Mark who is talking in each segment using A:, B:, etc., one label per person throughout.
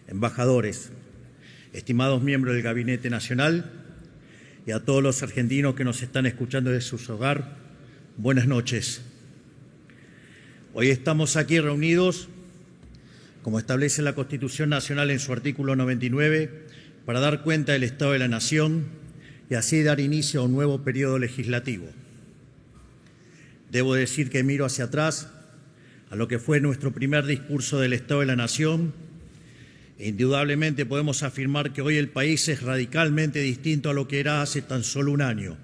A: embajadores, estimados miembros del Gabinete Nacional y a todos los argentinos que nos están escuchando desde sus hogares, buenas noches. Hoy estamos aquí reunidos, como establece la Constitución Nacional en su artículo 99, para dar cuenta del Estado de la Nación y así dar inicio a un nuevo periodo legislativo. Debo decir que miro hacia atrás a lo que fue nuestro primer discurso del Estado de la Nación. Indudablemente podemos afirmar que hoy el país es radicalmente distinto a lo que era hace tan solo un año.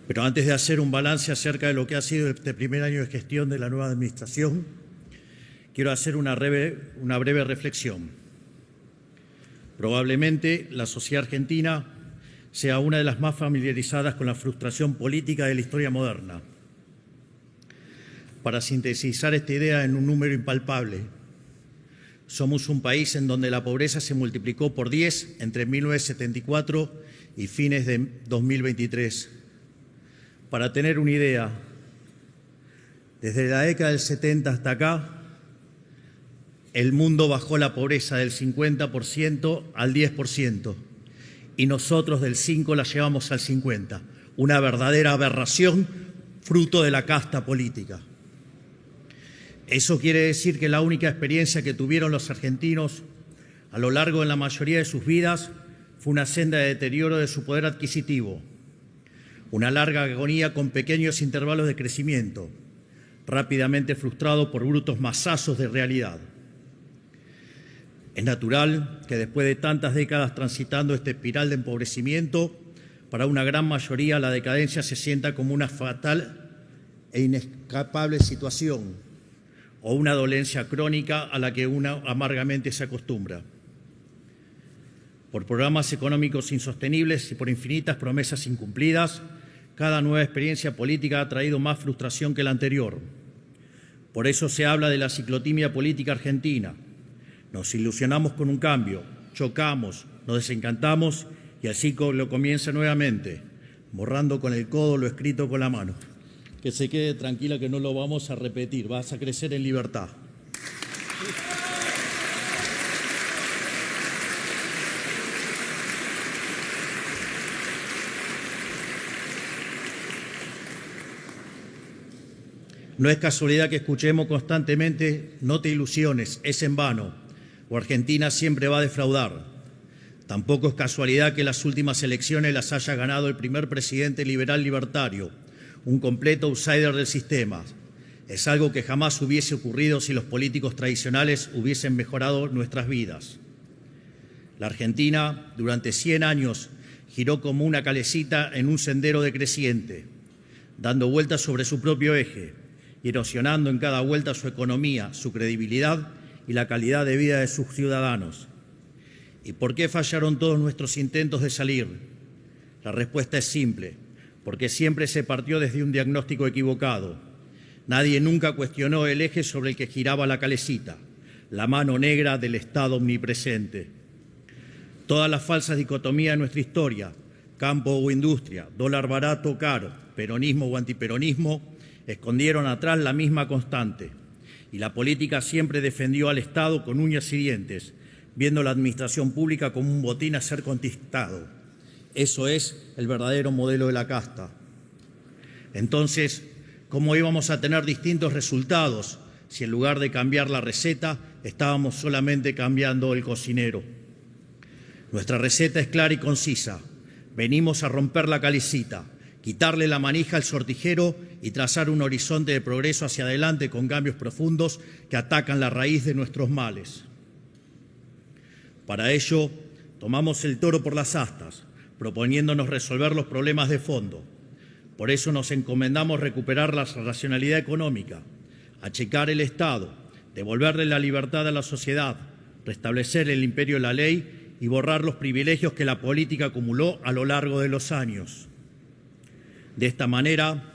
A: Pero antes de hacer un balance acerca de lo que ha sido este primer año de gestión de la nueva administración, quiero hacer una breve reflexión. Probablemente la sociedad argentina sea una de las más familiarizadas con la frustración política de la historia moderna. Para sintetizar esta idea en un número impalpable, somos un país en donde la pobreza se multiplicó por 10 entre 1974 y fines de 2023. Para tener una idea, desde la década del 70 hasta acá, el mundo bajó la pobreza del 50% al 10% y nosotros del 5% la llevamos al 50%. Una verdadera aberración fruto de la casta política. Eso quiere decir que la única experiencia que tuvieron los argentinos a lo largo de la mayoría de sus vidas fue una senda de deterioro de su poder adquisitivo, una larga agonía con pequeños intervalos de crecimiento, rápidamente frustrado por brutos masazos de realidad. Es natural que después de tantas décadas transitando esta espiral de empobrecimiento, para una gran mayoría la decadencia se sienta como una fatal e inescapable situación, o una dolencia crónica a la que uno amargamente se acostumbra. Por programas económicos insostenibles y por infinitas promesas incumplidas, cada nueva experiencia política ha traído más frustración que la anterior. Por eso se habla de la ciclotimia política argentina. Nos ilusionamos con un cambio, chocamos, nos desencantamos y el ciclo comienza nuevamente, borrando con el codo lo escrito con la mano. Que se quede tranquila que no lo vamos a repetir, vas a crecer en libertad. No es casualidad que escuchemos constantemente "no te ilusiones, es en vano" o "Argentina siempre va a defraudar". Tampoco es casualidad que las últimas elecciones las haya ganado el primer presidente liberal libertario, un completo outsider del sistema. Es algo que jamás hubiese ocurrido si los políticos tradicionales hubiesen mejorado nuestras vidas. La Argentina, durante 100 años, giró como una calecita en un sendero decreciente, dando vueltas sobre su propio eje y erosionando en cada vuelta su economía, su credibilidad y la calidad de vida de sus ciudadanos. ¿Y por qué fallaron todos nuestros intentos de salir? La respuesta es simple: porque siempre se partió desde un diagnóstico equivocado. Nadie nunca cuestionó el eje sobre el que giraba la calecita, la mano negra del Estado omnipresente. Todas las falsas dicotomías de nuestra historia, campo o industria, dólar barato o caro, peronismo o antiperonismo, escondieron atrás la misma constante. Y la política siempre defendió al Estado con uñas y dientes, viendo la administración pública como un botín a ser conquistado. Eso es el verdadero modelo de la casta. Entonces, ¿cómo íbamos a tener distintos resultados si en lugar de cambiar la receta estábamos solamente cambiando el cocinero? Nuestra receta es clara y concisa. Venimos a romper la calecita, quitarle la manija al sortijero y trazar un horizonte de progreso hacia adelante con cambios profundos que atacan la raíz de nuestros males. Para ello, tomamos el toro por las astas, proponiéndonos resolver los problemas de fondo. Por eso nos encomendamos recuperar la racionalidad económica, achicar el Estado, devolverle la libertad a la sociedad, restablecer el imperio de la ley y borrar los privilegios que la política acumuló a lo largo de los años. De esta manera,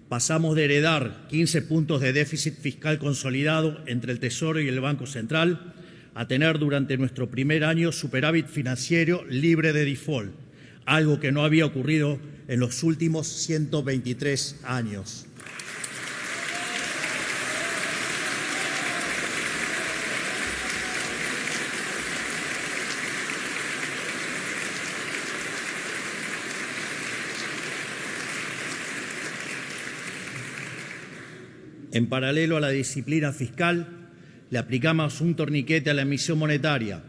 A: pasamos de heredar 15 puntos de déficit fiscal consolidado entre el Tesoro y el Banco Central a tener durante nuestro primer año superávit financiero libre de default, algo que no había ocurrido en los últimos 123 años. En paralelo a la disciplina fiscal, le aplicamos un torniquete a la emisión monetaria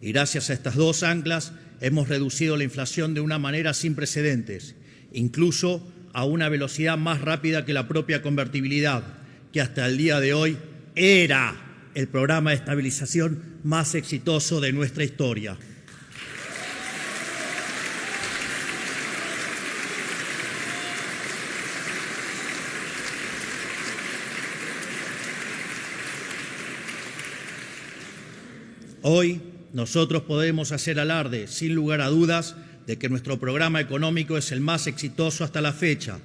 A: y gracias a estas dos anclas hemos reducido la inflación de una manera sin precedentes, incluso a una velocidad más rápida que la propia convertibilidad, que hasta el día de hoy era el programa de estabilización más exitoso de nuestra historia. Hoy nosotros podemos hacer alarde, sin lugar a dudas, de que nuestro programa económico es el más exitoso hasta la fecha.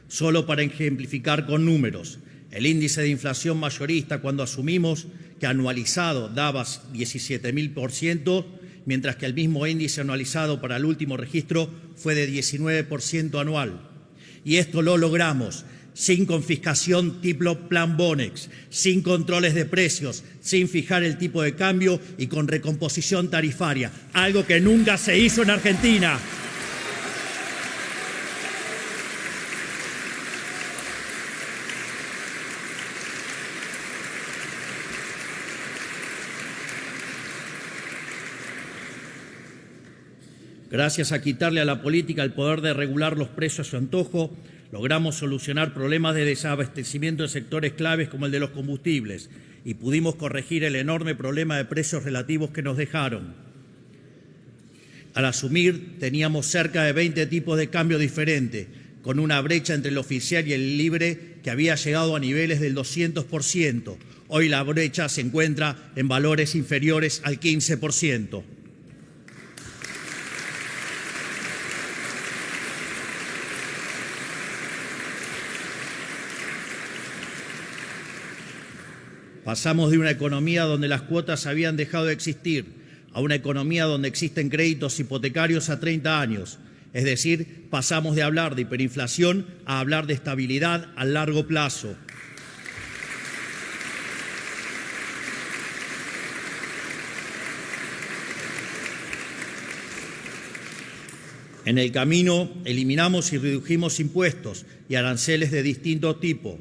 A: Solo para ejemplificar con números, el índice de inflación mayorista cuando asumimos que anualizado daba 17.000%, mientras que el mismo índice anualizado para el último registro fue de 19% anual. Y esto lo logramos sin confiscación tipo Plan Bonex, sin controles de precios, sin fijar el tipo de cambio y con recomposición tarifaria, algo que nunca se hizo en Argentina. Gracias a quitarle a la política el poder de regular los precios a su antojo, logramos solucionar problemas de desabastecimiento de sectores claves como el de los combustibles y pudimos corregir el enorme problema de precios relativos que nos dejaron. Al asumir, teníamos cerca de 20 tipos de cambio diferentes, con una brecha entre el oficial y el libre que había llegado a niveles del 200%. Hoy la brecha se encuentra en valores inferiores al 15%. Pasamos de una economía donde las cuotas habían dejado de existir a una economía donde existen créditos hipotecarios a 30 años. Es decir, pasamos de hablar de hiperinflación a hablar de estabilidad a largo plazo. En el camino eliminamos y redujimos impuestos y aranceles de distinto tipo.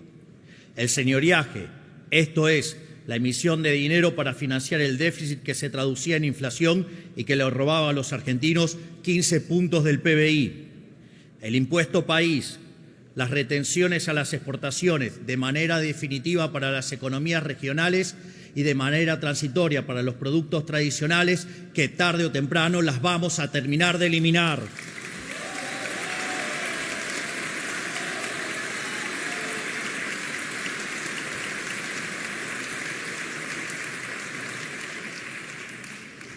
A: El señoriaje, esto es, la emisión de dinero para financiar el déficit que se traducía en inflación y que le robaba a los argentinos 15 puntos del PBI. El impuesto país, las retenciones a las exportaciones de manera definitiva para las economías regionales y de manera transitoria para los productos tradicionales que tarde o temprano las vamos a terminar de eliminar.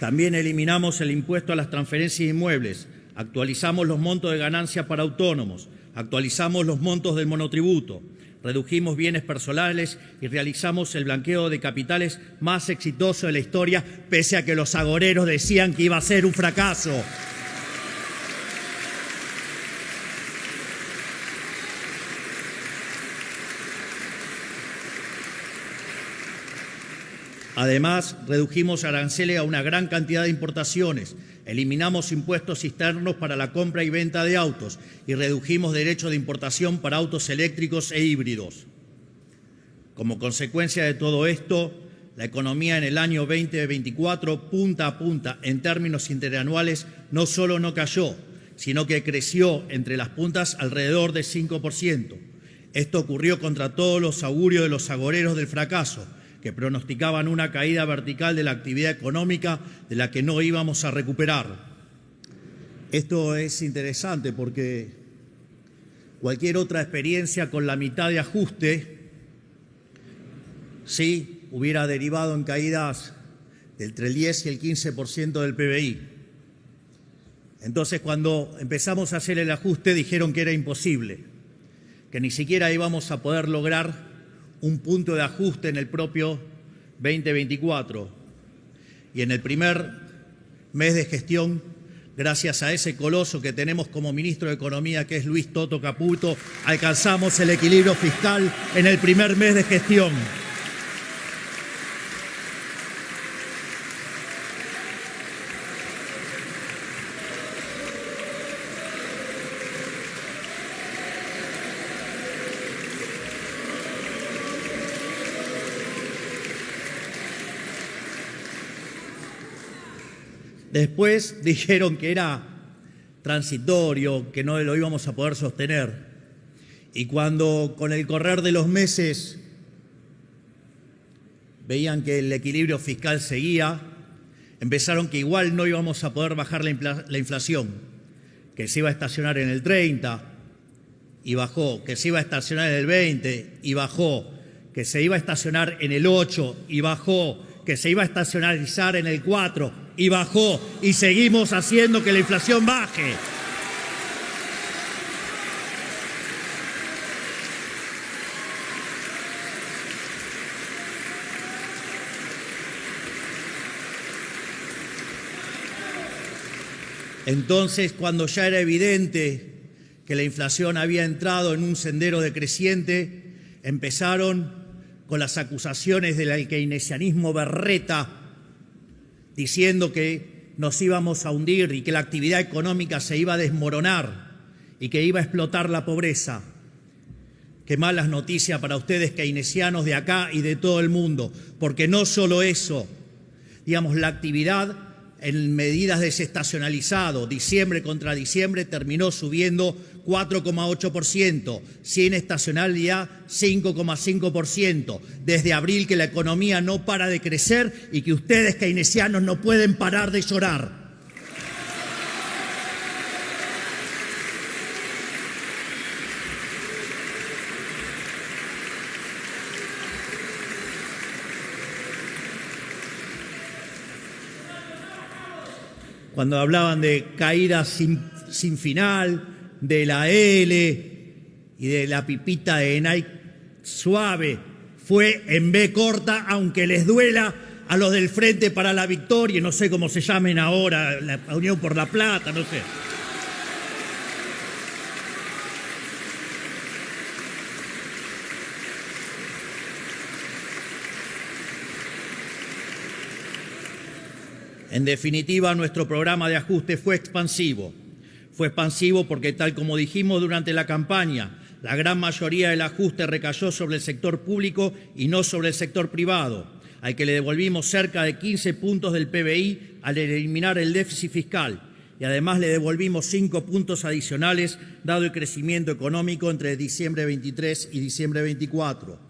A: También eliminamos el impuesto a las transferencias inmuebles, actualizamos los montos de ganancia para autónomos, actualizamos los montos del monotributo, redujimos bienes personales y realizamos el blanqueo de capitales más exitoso de la historia, pese a que los agoreros decían que iba a ser un fracaso. Además, redujimos aranceles a una gran cantidad de importaciones, eliminamos impuestos externos para la compra y venta de autos y redujimos derechos de importación para autos eléctricos e híbridos. Como consecuencia de todo esto, la economía en el año 2024, punta a punta, en términos interanuales, no solo no cayó, sino que creció entre las puntas alrededor del 5%. Esto ocurrió contra todos los augurios de los agoreros del fracaso, que pronosticaban una caída vertical de la actividad económica de la que no íbamos a recuperar. Esto es interesante porque cualquier otra experiencia con la mitad de ajuste sí hubiera derivado en caídas de entre el 10 y el 15% del PBI. Entonces, cuando empezamos a hacer el ajuste, dijeron que era imposible, que ni siquiera íbamos a poder lograr un punto de ajuste en el propio 2024. Y en el primer mes de gestión, gracias a ese coloso que tenemos como ministro de Economía, que es Luis Toto Caputo, alcanzamos el equilibrio fiscal en el primer mes de gestión. Después dijeron que era transitorio, que no lo íbamos a poder sostener. Y cuando con el correr de los meses veían que el equilibrio fiscal seguía, empezaron que igual no íbamos a poder bajar la inflación, que se iba a estacionar en el 30 y bajó, que se iba a estacionar en el 20 y bajó, que se iba a estacionar en el 8 y bajó, que se iba a estacionalizar en el 4 y bajó, y seguimos haciendo que la inflación baje. Entonces, cuando ya era evidente que la inflación había entrado en un sendero decreciente, empezaron con las acusaciones del keynesianismo berreta, diciendo que nos íbamos a hundir y que la actividad económica se iba a desmoronar y que iba a explotar la pobreza. Qué malas noticias para ustedes keynesianos de acá y de todo el mundo, porque no solo eso, digamos, la actividad en medidas desestacionalizado, diciembre contra diciembre, terminó subiendo 4,8%, sin estacionalidad 5,5%. Desde abril que la economía no para de crecer y que ustedes keynesianos no pueden parar de llorar. Cuando hablaban de caídas sin final, de la L y de la pipita de Nike suave, fue en B corta, aunque les duela a los del Frente para la Victoria, no sé cómo se llamen ahora, la Unión por la Plata, no sé. En definitiva, nuestro programa de ajuste fue expansivo. Fue expansivo porque, tal como dijimos durante la campaña, la gran mayoría del ajuste recayó sobre el sector público y no sobre el sector privado, al que le devolvimos cerca de 15 puntos del PBI al eliminar el déficit fiscal. Y además le devolvimos 5 puntos adicionales, dado el crecimiento económico entre diciembre 23 y diciembre 24.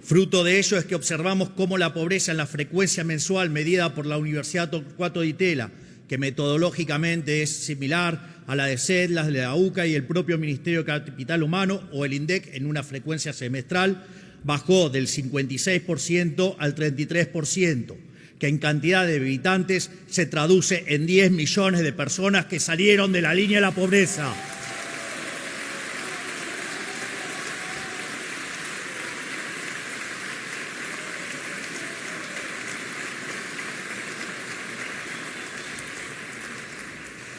A: Fruto de ello es que observamos cómo la pobreza en la frecuencia mensual medida por la Universidad Torcuato Di Tella, que metodológicamente es similar a la de SED, la de la UCA y el propio Ministerio de Capital Humano o el INDEC en una frecuencia semestral, bajó del 56% al 33%, que en cantidad de habitantes se traduce en 10 millones de personas que salieron de la línea de la pobreza.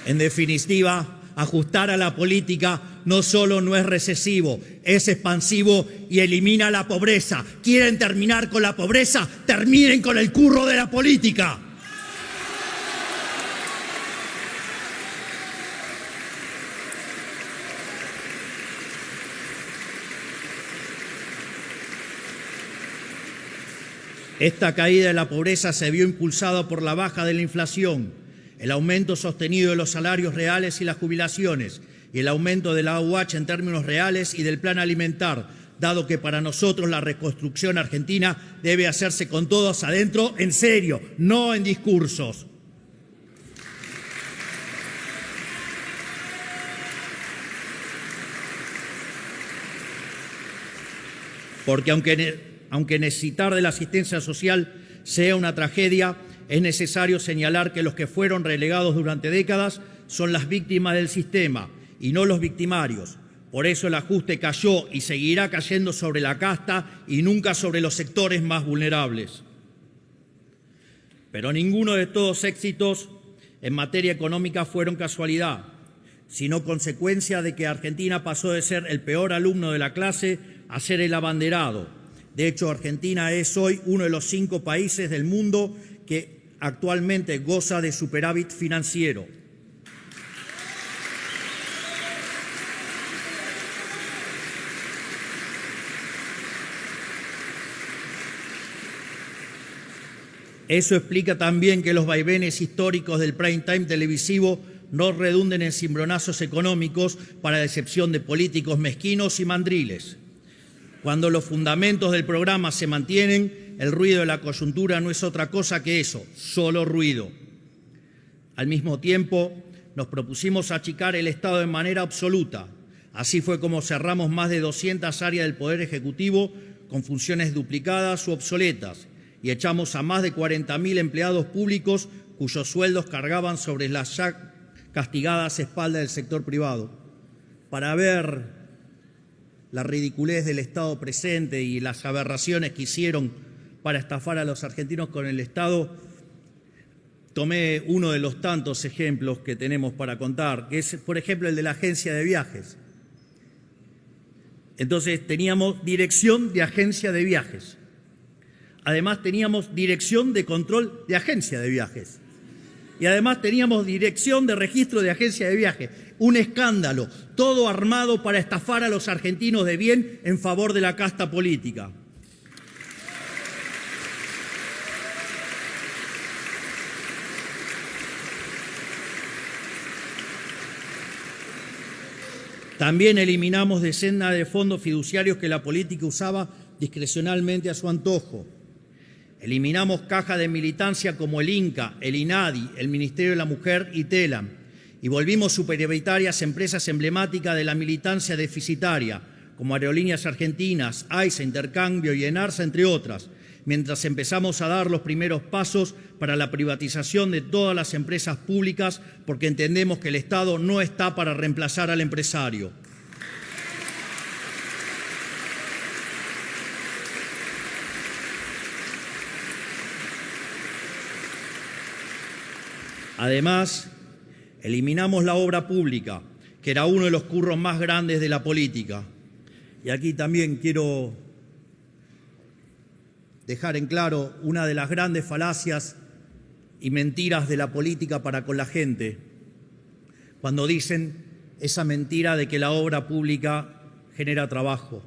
A: En definitiva, ajustar a la política no solo no es recesivo, es expansivo y elimina la pobreza. ¿Quieren terminar con la pobreza? ¡Terminen con el curro de la política! Esta caída de la pobreza se vio impulsada por la baja de la inflación, el aumento sostenido de los salarios reales y las jubilaciones y el aumento de la AUH en términos reales y del plan alimentar, dado que para nosotros la reconstrucción argentina debe hacerse con todos adentro, en serio, no en discursos. Porque aunque necesitar de la asistencia social sea una tragedia, es necesario señalar que los que fueron relegados durante décadas son las víctimas del sistema y no los victimarios. Por eso el ajuste cayó y seguirá cayendo sobre la casta y nunca sobre los sectores más vulnerables. Pero ninguno de estos éxitos en materia económica fueron casualidad, sino consecuencia de que Argentina pasó de ser el peor alumno de la clase a ser el abanderado. De hecho, Argentina es hoy uno de los 5 países del mundo que actualmente goza de superávit financiero. Eso explica también que los vaivenes históricos del prime time televisivo no redunden en cimbronazos económicos para decepción de políticos mezquinos y mandriles. Cuando los fundamentos del programa se mantienen, el ruido de la coyuntura no es otra cosa que eso, solo ruido. Al mismo tiempo, nos propusimos achicar el Estado de manera absoluta. Así fue como cerramos más de 200 áreas del Poder Ejecutivo con funciones duplicadas u obsoletas y echamos a más de 40.000 empleados públicos cuyos sueldos cargaban sobre las ya castigadas espaldas del sector privado. Para ver la ridiculez del Estado presente y las aberraciones que hicieron para estafar a los argentinos con el Estado, tomé uno de los tantos ejemplos que tenemos para contar, que es, por ejemplo, el de la agencia de viajes. Entonces teníamos dirección de agencia de viajes. Además teníamos dirección de control de agencia de viajes. Y además teníamos dirección de registro de agencia de viajes. Un escándalo, todo armado para estafar a los argentinos de bien en favor de la casta política. También eliminamos decenas de fondos fiduciarios que la política usaba discrecionalmente a su antojo. Eliminamos cajas de militancia como el INCA, el INADI, el Ministerio de la Mujer y TELAM. Y volvimos superioritarias empresas emblemáticas de la militancia deficitaria, como Aerolíneas Argentinas, AISA, Intercambio y Enarsa, entre otras, mientras empezamos a dar los primeros pasos para la privatización de todas las empresas públicas, porque entendemos que el Estado no está para reemplazar al empresario. Además, eliminamos la obra pública, que era uno de los curros más grandes de la política. Y aquí también quiero dejar en claro una de las grandes falacias y mentiras de la política para con la gente, cuando dicen esa mentira de que la obra pública genera trabajo.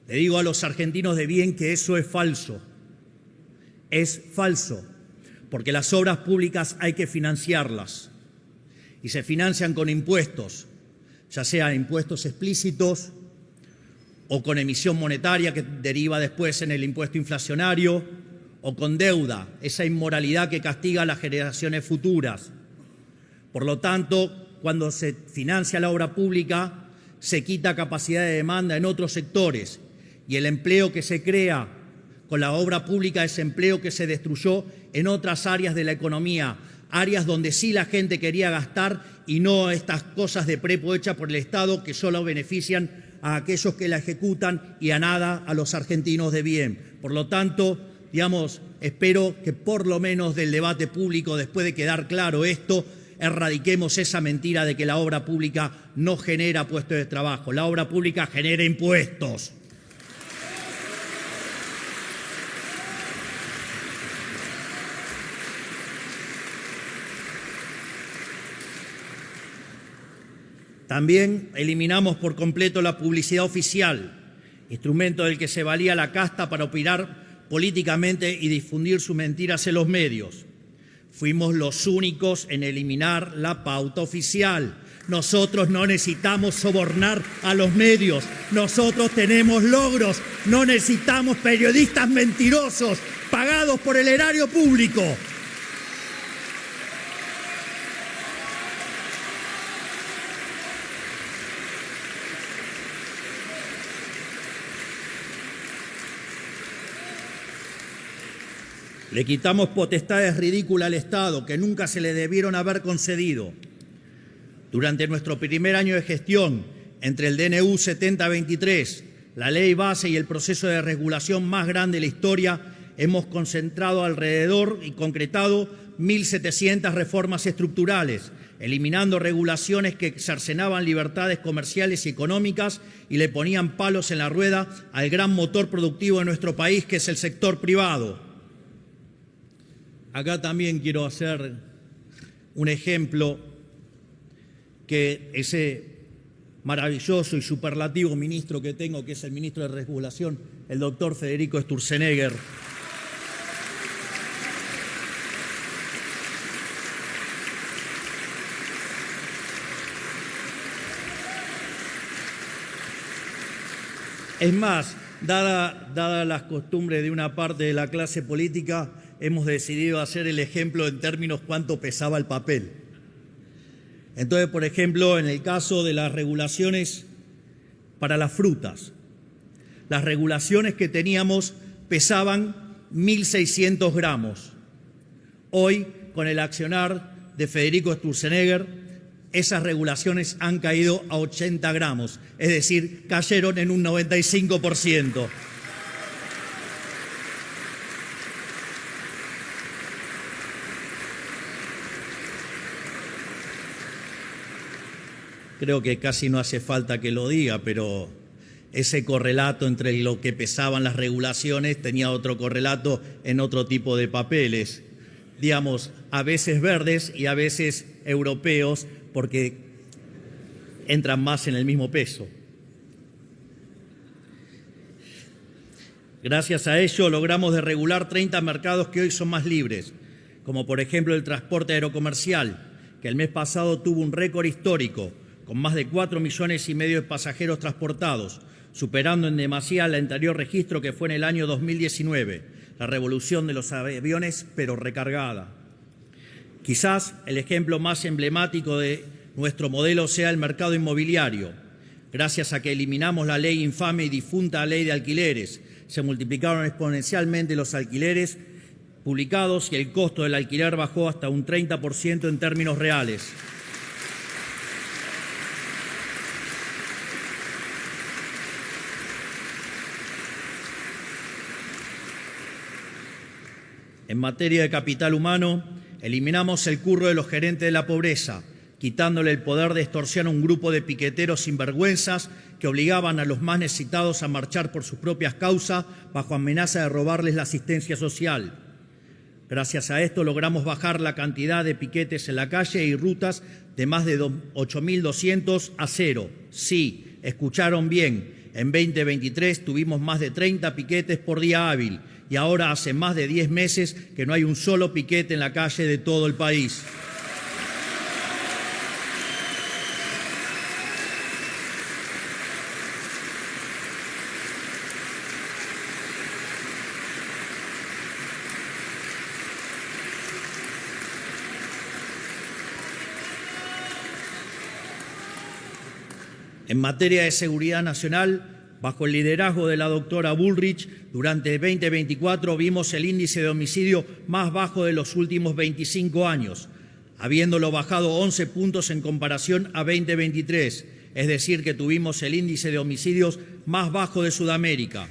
A: Le digo a los argentinos de bien que eso es falso. Es falso, porque las obras públicas hay que financiarlas y se financian con impuestos, ya sea impuestos explícitos o con emisión monetaria que deriva después en el impuesto inflacionario, o con deuda, esa inmoralidad que castiga a las generaciones futuras. Por lo tanto, cuando se financia la obra pública, se quita capacidad de demanda en otros sectores y el empleo que se crea con la obra pública es empleo que se destruyó en otras áreas de la economía, áreas donde sí la gente quería gastar y no estas cosas de prepo hechas por el Estado que solo benefician a aquellos que la ejecutan y a nada a los argentinos de bien. Por lo tanto, espero que por lo menos del debate público, después de quedar claro esto, erradiquemos esa mentira de que la obra pública no genera puestos de trabajo. La obra pública genera impuestos. También eliminamos por completo la publicidad oficial, instrumento del que se valía la casta para opinar políticamente y difundir sus mentiras en los medios. Fuimos los únicos en eliminar la pauta oficial. Nosotros no necesitamos sobornar a los medios. Nosotros tenemos logros. No necesitamos periodistas mentirosos pagados por el erario público. Le quitamos potestades ridículas al Estado que nunca se le debieron haber concedido. Durante nuestro primer año de gestión, entre el DNU 7023, la ley base y el proceso de regulación más grande de la historia, hemos concentrado alrededor y concretado 1.700 reformas estructurales, eliminando regulaciones que cercenaban libertades comerciales y económicas y le ponían palos en la rueda al gran motor productivo de nuestro país, que es el sector privado. Acá también quiero hacer un ejemplo que ese maravilloso y superlativo ministro que tengo, que es el ministro de Regulación, el doctor Federico Sturzenegger, Es más, dada las costumbres de una parte de la clase política, hemos decidido hacer el ejemplo en términos cuánto pesaba el papel. Entonces, por ejemplo, en el caso de las regulaciones para las frutas, las regulaciones que teníamos pesaban 1.600 gramos. Hoy, con el accionar de Federico Sturzenegger, esas regulaciones han caído a 80 gramos, es decir, cayeron en un 95%. Creo que casi no hace falta que lo diga, pero ese correlato entre lo que pesaban las regulaciones tenía otro correlato en otro tipo de papeles, digamos, a veces verdes y a veces europeos, porque entran más en el mismo peso. Gracias a ello logramos desregular 30 mercados que hoy son más libres, como por ejemplo el transporte aerocomercial, que el mes pasado tuvo un récord histórico, con más de 4,5 millones de pasajeros transportados, superando en demasía el anterior registro que fue en el año 2019, la revolución de los aviones, pero recargada. Quizás el ejemplo más emblemático de nuestro modelo sea el mercado inmobiliario. Gracias a que eliminamos la ley infame y difunta ley de alquileres, se multiplicaron exponencialmente los alquileres publicados y el costo del alquiler bajó hasta un 30% en términos reales. En materia de capital humano, eliminamos el curro de los gerentes de la pobreza, quitándole el poder de extorsión a un grupo de piqueteros sinvergüenzas que obligaban a los más necesitados a marchar por sus propias causas bajo amenaza de robarles la asistencia social. Gracias a esto logramos bajar la cantidad de piquetes en la calle y rutas de más de 8.200 a cero. Sí, escucharon bien, en 2023 tuvimos más de 30 piquetes por día hábil y ahora hace más de 10 meses que no hay un solo piquete en la calle de todo el país. En materia de seguridad nacional, bajo el liderazgo de la doctora Bullrich, durante 2024 vimos el índice de homicidio más bajo de los últimos 25 años, habiéndolo bajado 11 puntos en comparación a 2023, es decir, que tuvimos el índice de homicidios más bajo de Sudamérica.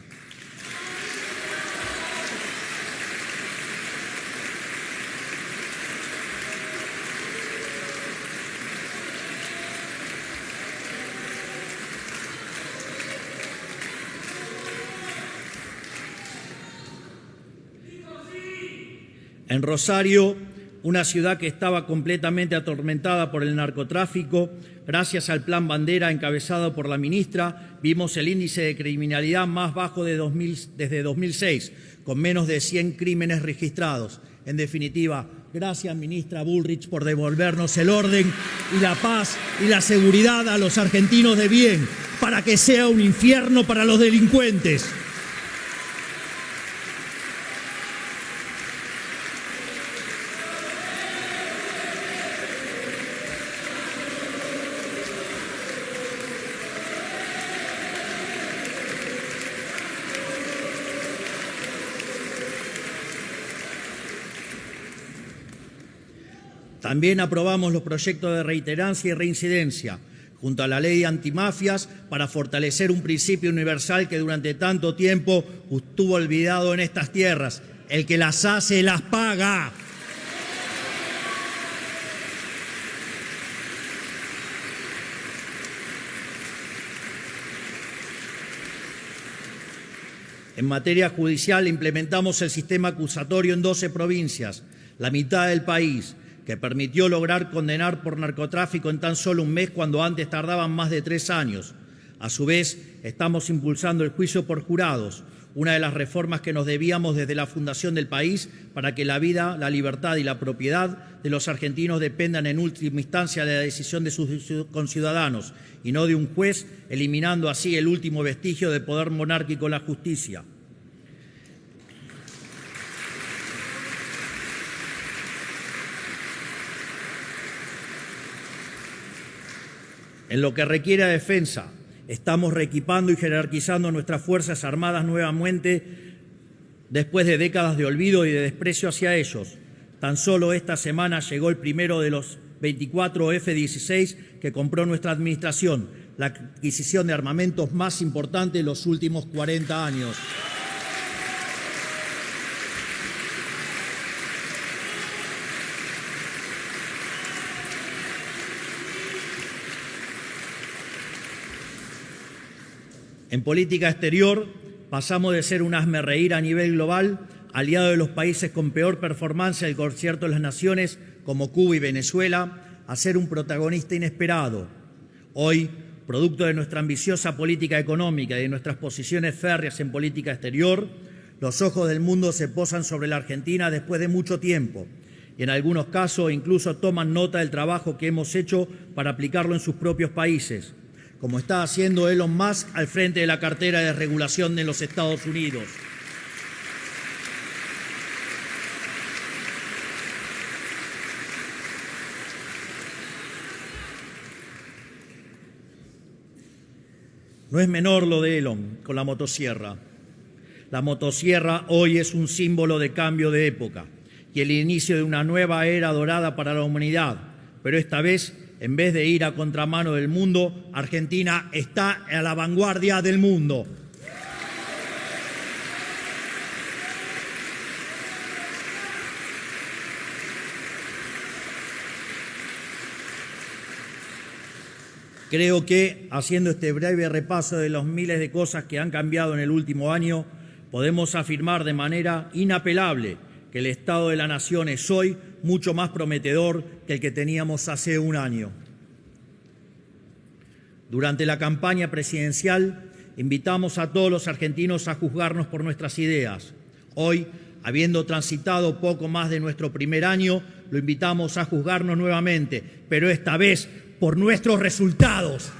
A: En Rosario, una ciudad que estaba completamente atormentada por el narcotráfico, gracias al Plan Bandera encabezado por la ministra, vimos el índice de criminalidad más bajo desde 2006, con menos de 100 crímenes registrados. En definitiva, gracias, ministra Bullrich, por devolvernos el orden y la paz y la seguridad a los argentinos de bien, para que sea un infierno para los delincuentes. También aprobamos los proyectos de reiterancia y reincidencia, junto a la ley antimafias, para fortalecer un principio universal que durante tanto tiempo estuvo olvidado en estas tierras: el que las hace, las paga. En materia judicial implementamos el sistema acusatorio en 12 provincias, la mitad del país, que permitió lograr condenar por narcotráfico en tan solo un mes cuando antes tardaban más de 3 años. A su vez, estamos impulsando el juicio por jurados, una de las reformas que nos debíamos desde la fundación del país para que la vida, la libertad y la propiedad de los argentinos dependan en última instancia de la decisión de sus conciudadanos y no de un juez, eliminando así el último vestigio de poder monárquico, la justicia. En lo que requiere a defensa, estamos reequipando y jerarquizando nuestras Fuerzas Armadas nuevamente después de décadas de olvido y de desprecio hacia ellos. Tan solo esta semana llegó el primero de los 24 F-16 que compró nuestra administración, la adquisición de armamentos más importante de los últimos 40 años. En política exterior, pasamos de ser un hazmerreír a nivel global, aliado de los países con peor performance del concierto de las naciones, como Cuba y Venezuela, a ser un protagonista inesperado. Hoy, producto de nuestra ambiciosa política económica y de nuestras posiciones férreas en política exterior, los ojos del mundo se posan sobre la Argentina después de mucho tiempo y en algunos casos incluso toman nota del trabajo que hemos hecho para aplicarlo en sus propios países, como está haciendo Elon Musk al frente de la cartera de regulación de los Estados Unidos. No es menor lo de Elon con la motosierra. La motosierra hoy es un símbolo de cambio de época y el inicio de una nueva era dorada para la humanidad, pero esta vez, en vez de ir a contramano del mundo, Argentina está a la vanguardia del mundo. Creo que, haciendo este breve repaso de los miles de cosas que han cambiado en el último año, podemos afirmar de manera inapelable que el estado de la nación es hoy mucho más prometedor que el que teníamos hace un año. Durante la campaña presidencial, invitamos a todos los argentinos a juzgarnos por nuestras ideas. Hoy, habiendo transitado poco más de nuestro primer año, lo invitamos a juzgarnos nuevamente, pero esta vez por nuestros resultados.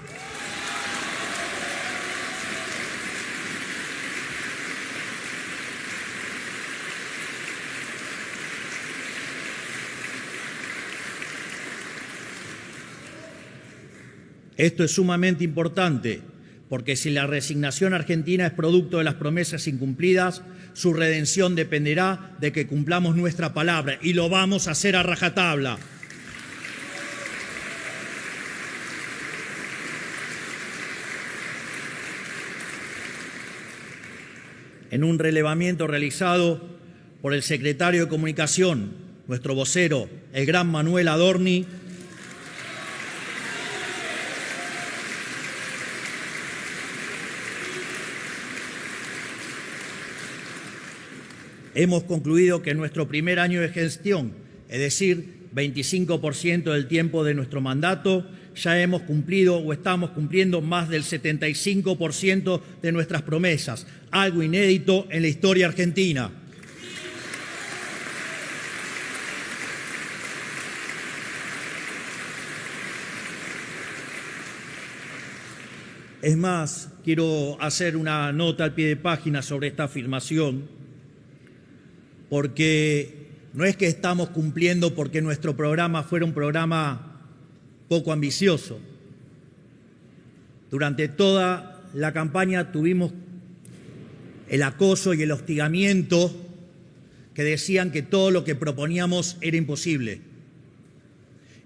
A: Esto es sumamente importante, porque si la resignación argentina es producto de las promesas incumplidas, su redención dependerá de que cumplamos nuestra palabra, y lo vamos a hacer a rajatabla. En un relevamiento realizado por el secretario de Comunicación, nuestro vocero, el gran Manuel Adorni, hemos concluido que en nuestro primer año de gestión, es decir, 25% del tiempo de nuestro mandato, ya hemos cumplido o estamos cumpliendo más del 75% de nuestras promesas, algo inédito en la historia argentina. Es más, quiero hacer una nota al pie de página sobre esta afirmación, porque no es que estamos cumpliendo porque nuestro programa fuera un programa poco ambicioso. Durante toda la campaña tuvimos el acoso y el hostigamiento que decían que todo lo que proponíamos era imposible.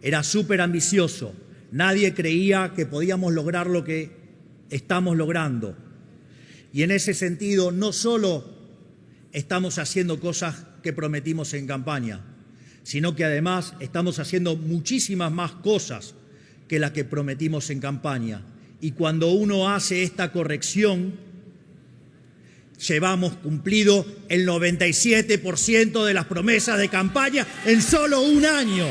A: Era súper ambicioso. Nadie creía que podíamos lograr lo que estamos logrando. Y en ese sentido, no solo estamos haciendo cosas que prometimos en campaña, sino que además estamos haciendo muchísimas más cosas que las que prometimos en campaña. Y cuando uno hace esta corrección, llevamos cumplido el 97% de las promesas de campaña en solo un año.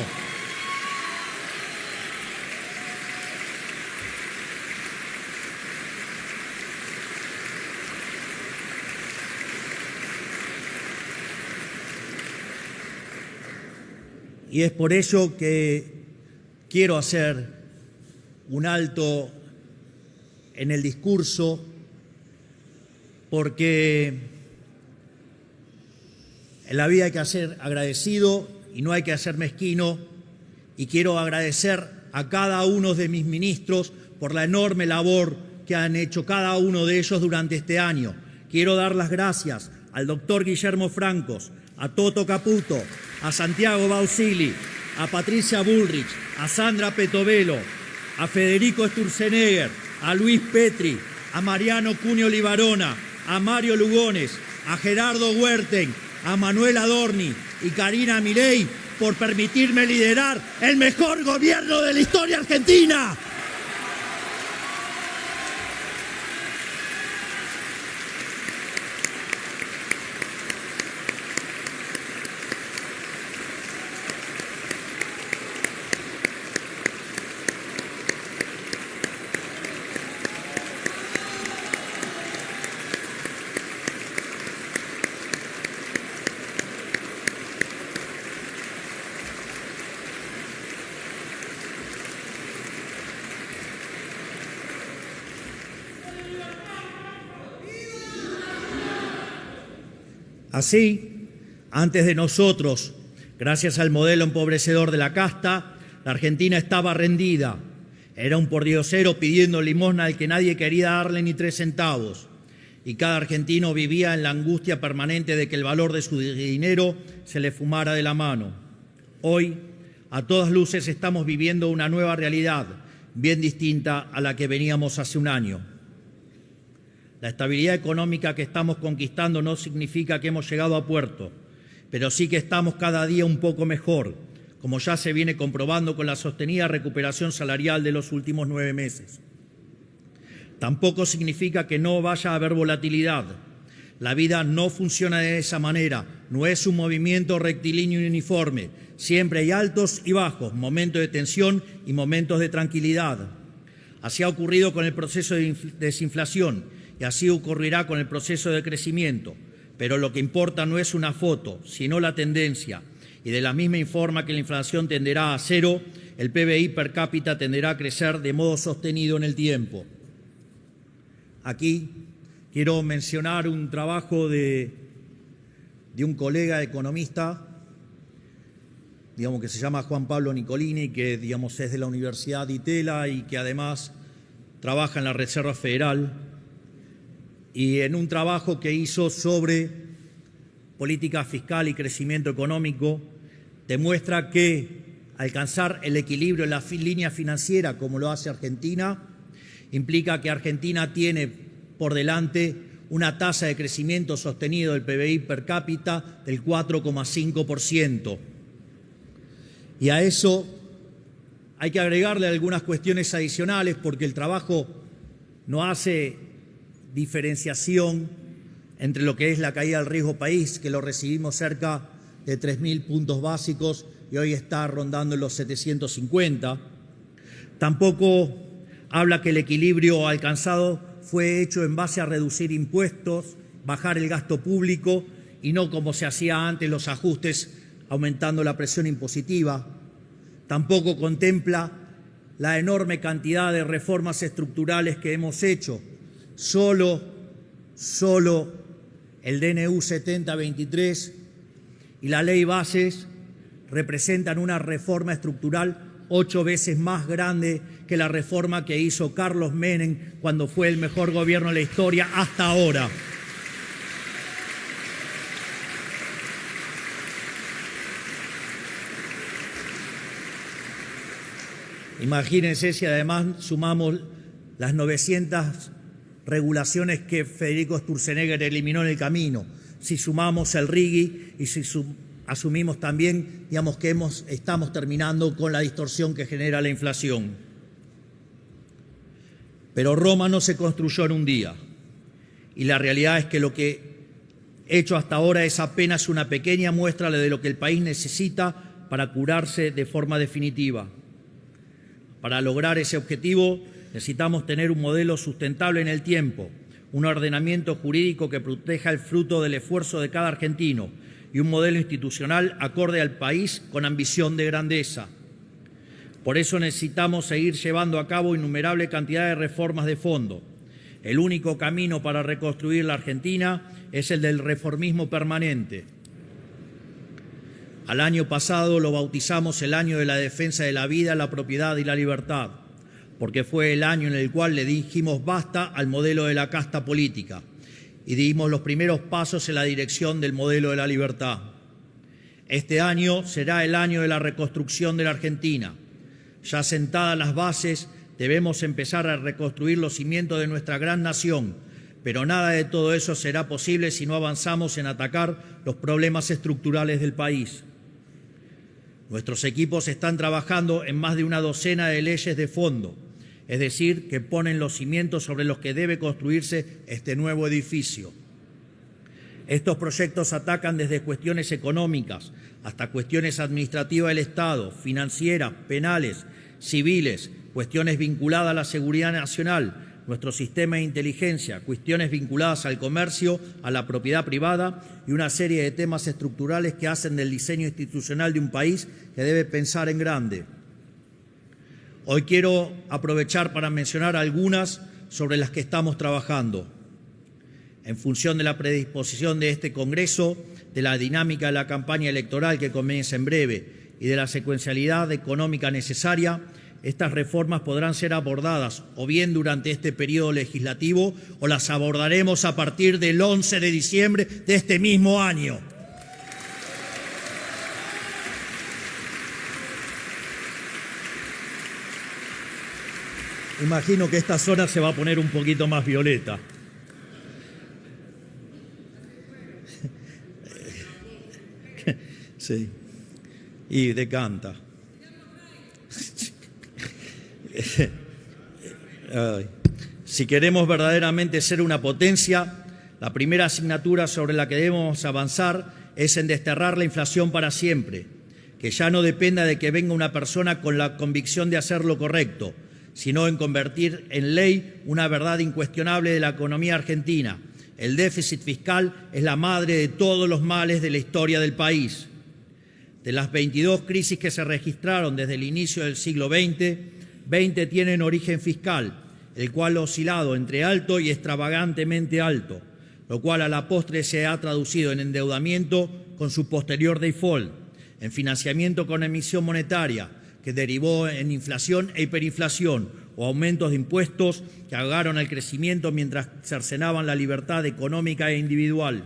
A: Y es por ello que quiero hacer un alto en el discurso, porque en la vida hay que ser agradecido y no hay que ser mezquino, y quiero agradecer a cada uno de mis ministros por la enorme labor que han hecho cada uno de ellos durante este año. Quiero dar las gracias al doctor Guillermo Francos, a Toto Caputo, a Santiago Bausili, a Patricia Bullrich, a Sandra Petovelo, a Federico Sturzenegger, a Luis Petri, a Mariano Cunio Libarona, a Mario Lugones, a Gerardo Huerten, a Manuel Adorni y Karina Milei por permitirme liderar el mejor gobierno de la historia argentina. Así, antes de nosotros, gracias al modelo empobrecedor de la casta, la Argentina estaba rendida. Era un pordiosero pidiendo limosna al que nadie quería darle ni 3 centavos. Y cada argentino vivía en la angustia permanente de que el valor de su dinero se le fumara de la mano. Hoy, a todas luces, estamos viviendo una nueva realidad, bien distinta a la que veníamos hace un año. La estabilidad económica que estamos conquistando no significa que hemos llegado a puerto, pero sí que estamos cada día un poco mejor, como ya se viene comprobando con la sostenida recuperación salarial de los últimos 9 meses. Tampoco significa que no vaya a haber volatilidad. La vida no funciona de esa manera, no es un movimiento rectilíneo y uniforme. Siempre hay altos y bajos, momentos de tensión y momentos de tranquilidad. Así ha ocurrido con el proceso de desinflación y así ocurrirá con el proceso de crecimiento. Pero lo que importa no es una foto, sino la tendencia. Y de la misma forma que la inflación tenderá a cero, el PBI per cápita tenderá a crecer de modo sostenido en el tiempo. Aquí quiero mencionar un trabajo de un colega economista, que se llama Juan Pablo Nicolini, que es de la Universidad de Itela y que además trabaja en la Reserva Federal, y en un trabajo que hizo sobre política fiscal y crecimiento económico, demuestra que alcanzar el equilibrio en la línea financiera, como lo hace Argentina, implica que Argentina tiene por delante una tasa de crecimiento sostenido del PBI per cápita del 4,5%. Y a eso hay que agregarle algunas cuestiones adicionales, porque el trabajo no hace diferenciación entre lo que es la caída del riesgo país, que lo recibimos cerca de 3.000 puntos básicos y hoy está rondando en los 750. Tampoco habla que el equilibrio alcanzado fue hecho en base a reducir impuestos, bajar el gasto público y no como se hacía antes los ajustes aumentando la presión impositiva. Tampoco contempla la enorme cantidad de reformas estructurales que hemos hecho. Solo el DNU 7023 y la Ley Bases representan una reforma estructural 8 veces más grande que la reforma que hizo Carlos Menem cuando fue el mejor gobierno de la historia hasta ahora. Imagínense si además sumamos las 900 regulaciones que Federico Sturzenegger eliminó en el camino, si sumamos el RIGI y si asumimos también, que estamos terminando con la distorsión que genera la inflación. Pero Roma no se construyó en un día, y la realidad es que lo que he hecho hasta ahora es apenas una pequeña muestra de lo que el país necesita para curarse de forma definitiva. Para lograr ese objetivo necesitamos tener un modelo sustentable en el tiempo, un ordenamiento jurídico que proteja el fruto del esfuerzo de cada argentino y un modelo institucional acorde al país con ambición de grandeza. Por eso necesitamos seguir llevando a cabo innumerable cantidad de reformas de fondo. El único camino para reconstruir la Argentina es el del reformismo permanente. Al año pasado lo bautizamos el año de la defensa de la vida, la propiedad y la libertad, porque fue el año en el cual le dijimos basta al modelo de la casta política y dimos los primeros pasos en la dirección del modelo de la libertad. Este año será el año de la reconstrucción de la Argentina. Ya sentadas las bases, debemos empezar a reconstruir los cimientos de nuestra gran nación, pero nada de todo eso será posible si no avanzamos en atacar los problemas estructurales del país. Nuestros equipos están trabajando en más de una docena de leyes de fondo, es decir, que ponen los cimientos sobre los que debe construirse este nuevo edificio. Estos proyectos atacan desde cuestiones económicas hasta cuestiones administrativas del Estado, financieras, penales, civiles, cuestiones vinculadas a la seguridad nacional, nuestro sistema de inteligencia, cuestiones vinculadas al comercio, a la propiedad privada y una serie de temas estructurales que hacen del diseño institucional de un país que debe pensar en grande. Hoy quiero aprovechar para mencionar algunas sobre las que estamos trabajando. En función de la predisposición de este Congreso, de la dinámica de la campaña electoral que comienza en breve y de la secuencialidad económica necesaria, estas reformas podrán ser abordadas o bien durante este periodo legislativo o las abordaremos a partir del 11 de diciembre de este mismo año. Imagino que esta zona se va a poner un poquito más violeta. Sí, y decanta. Si queremos verdaderamente ser una potencia, la primera asignatura sobre la que debemos avanzar es en desterrar la inflación para siempre, que ya no dependa de que venga una persona con la convicción de hacer lo correcto, sino en convertir en ley una verdad incuestionable de la economía argentina. El déficit fiscal es la madre de todos los males de la historia del país. De las 22 crisis que se registraron desde el inicio del siglo XX, 20 tienen origen fiscal, el cual ha oscilado entre alto y extravagantemente alto, lo cual a la postre se ha traducido en endeudamiento con su posterior default, en financiamiento con emisión monetaria, que derivó en inflación e hiperinflación, o aumentos de impuestos que ahogaron el crecimiento mientras cercenaban la libertad económica e individual.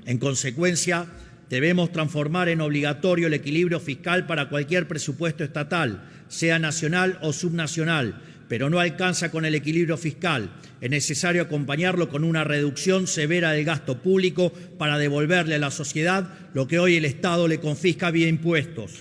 A: En consecuencia, debemos transformar en obligatorio el equilibrio fiscal para cualquier presupuesto estatal, sea nacional o subnacional, pero no alcanza con el equilibrio fiscal. Es necesario acompañarlo con una reducción severa del gasto público para devolverle a la sociedad lo que hoy el Estado le confisca vía impuestos.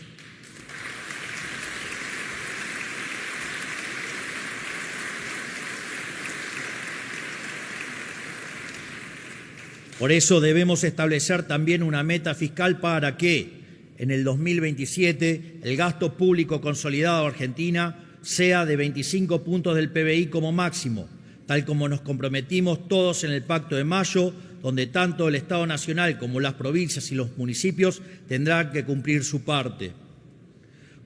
A: Por eso debemos establecer también una meta fiscal para que en el 2027 el gasto público consolidado de Argentina sea de 25 puntos del PBI como máximo, tal como nos comprometimos todos en el Pacto de Mayo, donde tanto el Estado Nacional como las provincias y los municipios tendrán que cumplir su parte.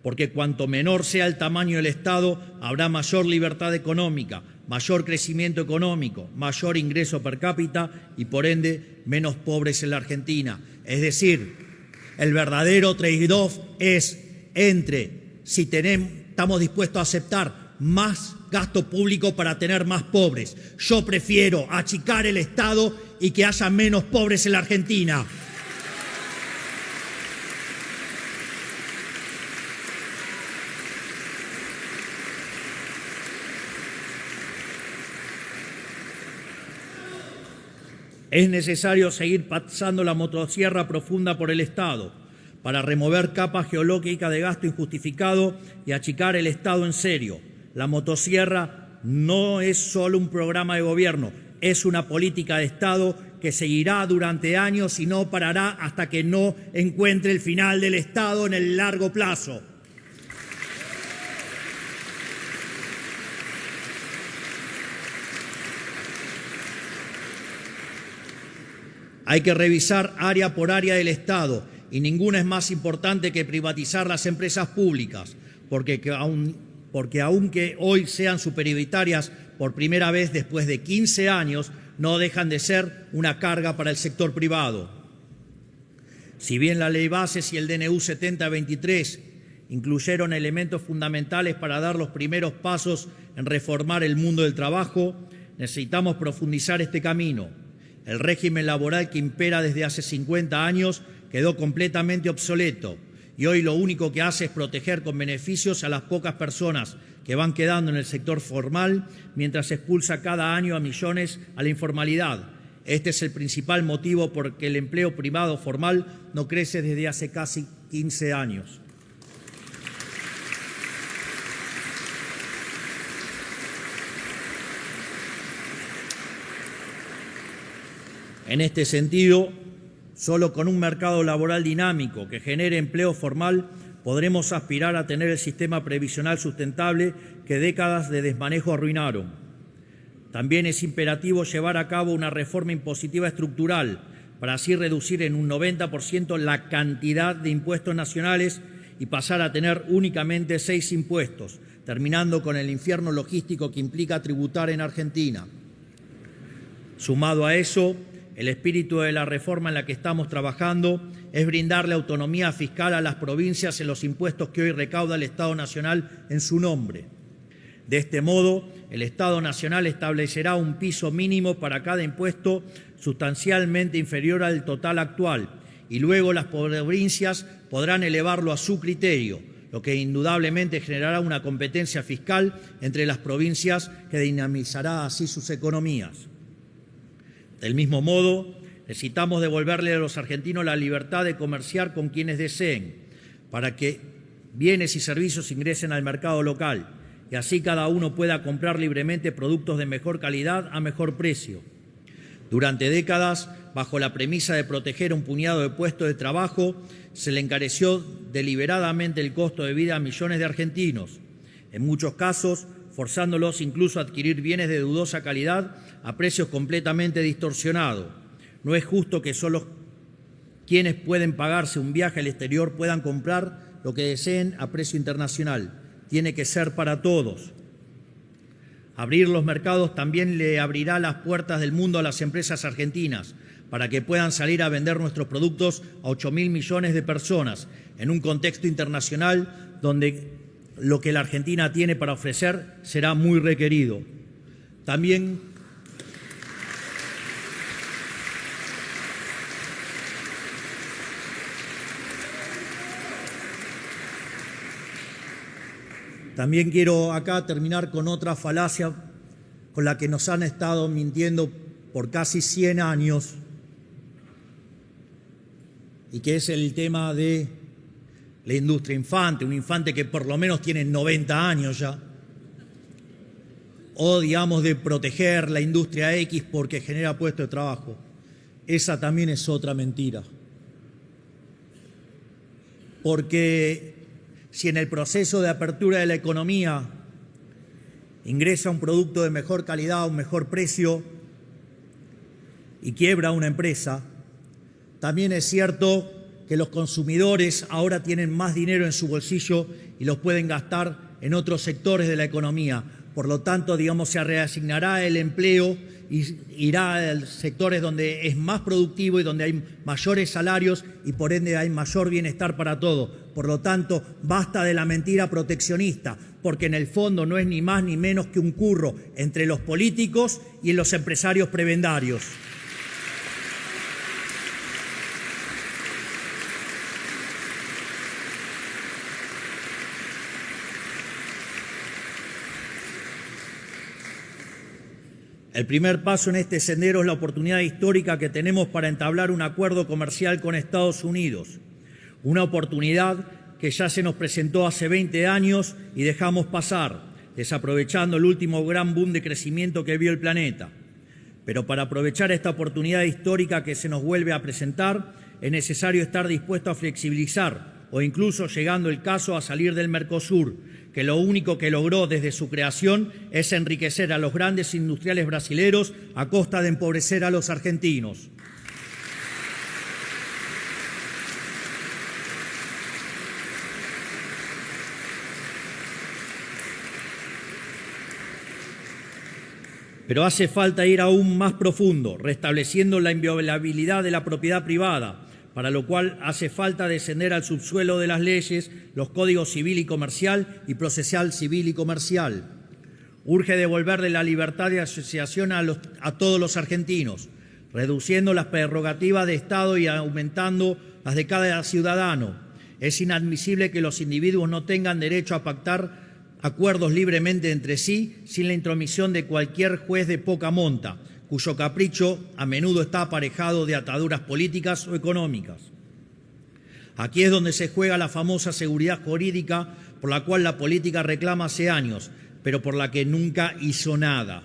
A: Porque cuanto menor sea el tamaño del Estado, habrá mayor libertad económica, mayor crecimiento económico, mayor ingreso per cápita y, por ende, menos pobres en la Argentina. Es decir, el verdadero trade-off es entre si estamos dispuestos a aceptar más gasto público para tener más pobres. Yo prefiero achicar el Estado y que haya menos pobres en la Argentina. Es necesario seguir pasando la motosierra profunda por el Estado para remover capas geológicas de gasto injustificado y achicar el Estado en serio. La motosierra no es solo un programa de gobierno, es una política de Estado que seguirá durante años y no parará hasta que no encuentre el final del Estado en el largo plazo. Hay que revisar área por área del Estado y ninguna es más importante que privatizar las empresas públicas, porque aunque hoy sean superioritarias por primera vez después de 15 años, no dejan de ser una carga para el sector privado. Si bien la Ley Bases y el DNU 7023 incluyeron elementos fundamentales para dar los primeros pasos en reformar el mundo del trabajo, necesitamos profundizar este camino. El régimen laboral que impera desde hace 50 años quedó completamente obsoleto y hoy lo único que hace es proteger con beneficios a las pocas personas que van quedando en el sector formal mientras expulsa cada año a millones a la informalidad. Este es el principal motivo por que el empleo privado formal no crece desde hace casi 15 años. En este sentido, solo con un mercado laboral dinámico que genere empleo formal podremos aspirar a tener el sistema previsional sustentable que décadas de desmanejo arruinaron. También es imperativo llevar a cabo una reforma impositiva estructural para así reducir en un 90% la cantidad de impuestos nacionales y pasar a tener únicamente 6 impuestos, terminando con el infierno logístico que implica tributar en Argentina. Sumado a eso, el espíritu de la reforma en la que estamos trabajando es brindarle autonomía fiscal a las provincias en los impuestos que hoy recauda el Estado Nacional en su nombre. De este modo, el Estado Nacional establecerá un piso mínimo para cada impuesto sustancialmente inferior al total actual y luego las provincias podrán elevarlo a su criterio, lo que indudablemente generará una competencia fiscal entre las provincias que dinamizará así sus economías. Del mismo modo, necesitamos devolverle a los argentinos la libertad de comerciar con quienes deseen, para que bienes y servicios ingresen al mercado local y así cada uno pueda comprar libremente productos de mejor calidad a mejor precio. Durante décadas, bajo la premisa de proteger un puñado de puestos de trabajo, se le encareció deliberadamente el costo de vida a millones de argentinos, en muchos casos forzándolos incluso a adquirir bienes de dudosa calidad a precios completamente distorsionados. No es justo que solo quienes pueden pagarse un viaje al exterior puedan comprar lo que deseen a precio internacional. Tiene que ser para todos. Abrir los mercados también le abrirá las puertas del mundo a las empresas argentinas para que puedan salir a vender nuestros productos a 8.000 millones de personas en un contexto internacional donde lo que la Argentina tiene para ofrecer será muy requerido. También quiero acá terminar con otra falacia con la que nos han estado mintiendo por casi 100 años y que es el tema de la industria infante, un infante que por lo menos tiene 90 años ya, o digamos de proteger la industria X porque genera puestos de trabajo. Esa también es otra mentira. Porque si en el proceso de apertura de la economía ingresa un producto de mejor calidad a un mejor precio y quiebra una empresa, también es cierto que los consumidores ahora tienen más dinero en su bolsillo y los pueden gastar en otros sectores de la economía. Por lo tanto, se reasignará el empleo y irá a sectores donde es más productivo y donde hay mayores salarios y por ende hay mayor bienestar para todos. Por lo tanto, basta de la mentira proteccionista, porque en el fondo no es ni más ni menos que un curro entre los políticos y los empresarios prebendarios. El primer paso en este sendero es la oportunidad histórica que tenemos para entablar un acuerdo comercial con Estados Unidos, una oportunidad que ya se nos presentó hace 20 años y dejamos pasar, desaprovechando el último gran boom de crecimiento que vio el planeta. Pero para aprovechar esta oportunidad histórica que se nos vuelve a presentar, es necesario estar dispuesto a flexibilizar o incluso, llegando el caso, a salir del Mercosur, que lo único que logró desde su creación es enriquecer a los grandes industriales brasileros a costa de empobrecer a los argentinos. Pero hace falta ir aún más profundo, restableciendo la inviolabilidad de la propiedad privada, para lo cual hace falta descender al subsuelo de las leyes, los códigos civil y comercial y procesal civil y comercial. Urge devolverle la libertad de asociación a todos los argentinos, reduciendo las prerrogativas de Estado y aumentando las de cada ciudadano. Es inadmisible que los individuos no tengan derecho a pactar acuerdos libremente entre sí sin la intromisión de cualquier juez de poca monta, cuyo capricho a menudo está aparejado de ataduras políticas o económicas. Aquí es donde se juega la famosa seguridad jurídica por la cual la política reclama hace años, pero por la que nunca hizo nada.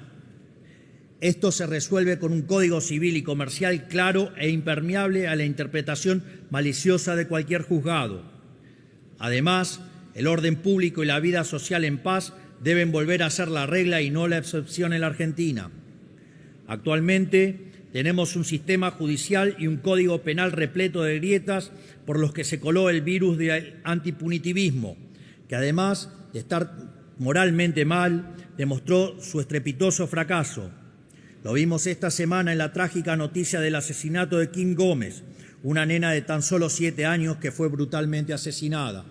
A: Esto se resuelve con un código civil y comercial claro e impermeable a la interpretación maliciosa de cualquier juzgado. Además, el orden público y la vida social en paz deben volver a ser la regla y no la excepción en la Argentina. Actualmente tenemos un sistema judicial y un código penal repleto de grietas por los que se coló el virus del antipunitivismo, que además de estar moralmente mal, demostró su estrepitoso fracaso. Lo vimos esta semana en la trágica noticia del asesinato de Kim Gómez, una nena de tan solo 7 años que fue brutalmente asesinada.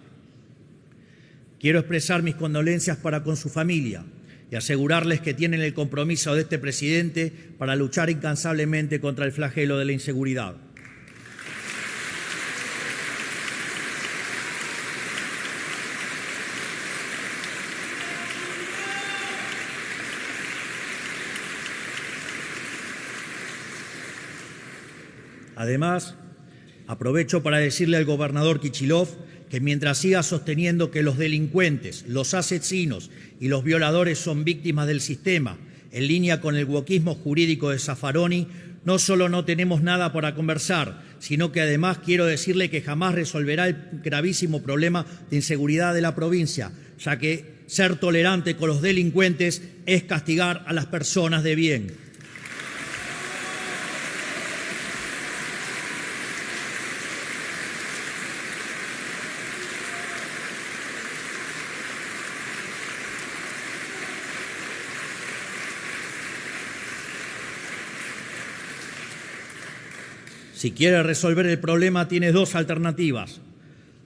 A: Quiero expresar mis condolencias para con su familia y asegurarles que tienen el compromiso de este presidente para luchar incansablemente contra el flagelo de la inseguridad. Además, aprovecho para decirle al gobernador Kicillof que mientras siga sosteniendo que los delincuentes, los asesinos y los violadores son víctimas del sistema, en línea con el wokismo jurídico de Zaffaroni, no solo no tenemos nada para conversar, sino que además quiero decirle que jamás resolverá el gravísimo problema de inseguridad de la provincia, ya que ser tolerante con los delincuentes es castigar a las personas de bien. Si quiere resolver el problema, tiene 2 alternativas: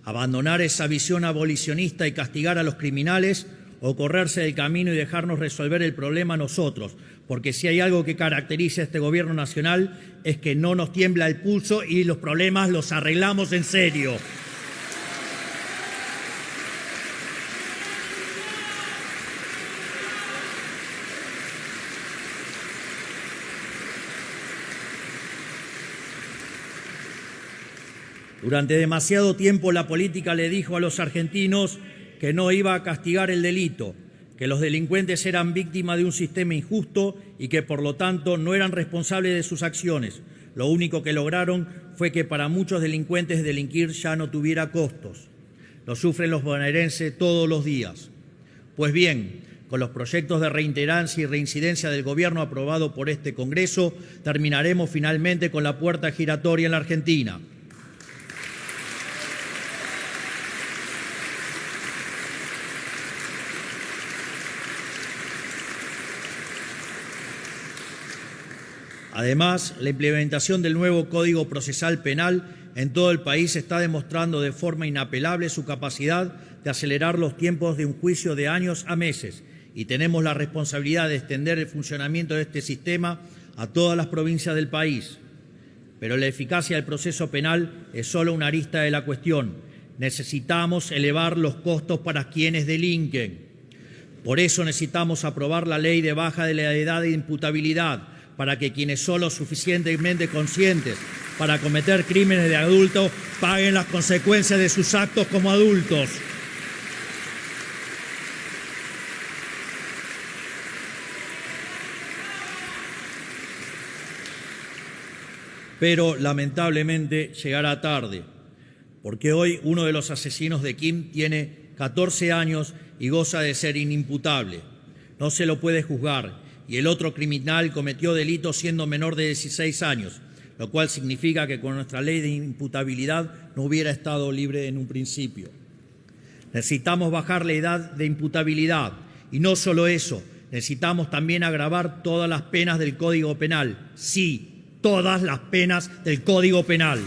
A: abandonar esa visión abolicionista y castigar a los criminales, o correrse del camino y dejarnos resolver el problema nosotros, porque si hay algo que caracteriza a este gobierno nacional es que no nos tiembla el pulso y los problemas los arreglamos en serio. Durante demasiado tiempo la política le dijo a los argentinos que no iba a castigar el delito, que los delincuentes eran víctimas de un sistema injusto y que por lo tanto no eran responsables de sus acciones. Lo único que lograron fue que para muchos delincuentes delinquir ya no tuviera costos. Lo sufren los bonaerenses todos los días. Pues bien, con los proyectos de reiterancia y reincidencia del gobierno aprobado por este Congreso, terminaremos finalmente con la puerta giratoria en la Argentina. Además, la implementación del nuevo Código Procesal Penal en todo el país está demostrando de forma inapelable su capacidad de acelerar los tiempos de un juicio de años a meses, y tenemos la responsabilidad de extender el funcionamiento de este sistema a todas las provincias del país. Pero la eficacia del proceso penal es solo una arista de la cuestión. Necesitamos elevar los costos para quienes delinquen. Por eso necesitamos aprobar la ley de baja de la edad de imputabilidad, para que quienes son lo suficientemente conscientes para cometer crímenes de adultos paguen las consecuencias de sus actos como adultos. Pero lamentablemente llegará tarde, porque hoy uno de los asesinos de Kim tiene 14 años y goza de ser inimputable. No se lo puede juzgar. Y el otro criminal cometió delitos siendo menor de 16 años, lo cual significa que con nuestra ley de imputabilidad no hubiera estado libre en un principio. Necesitamos bajar la edad de imputabilidad, y no solo eso, necesitamos también agravar todas las penas del Código Penal. Sí, todas las penas del Código Penal.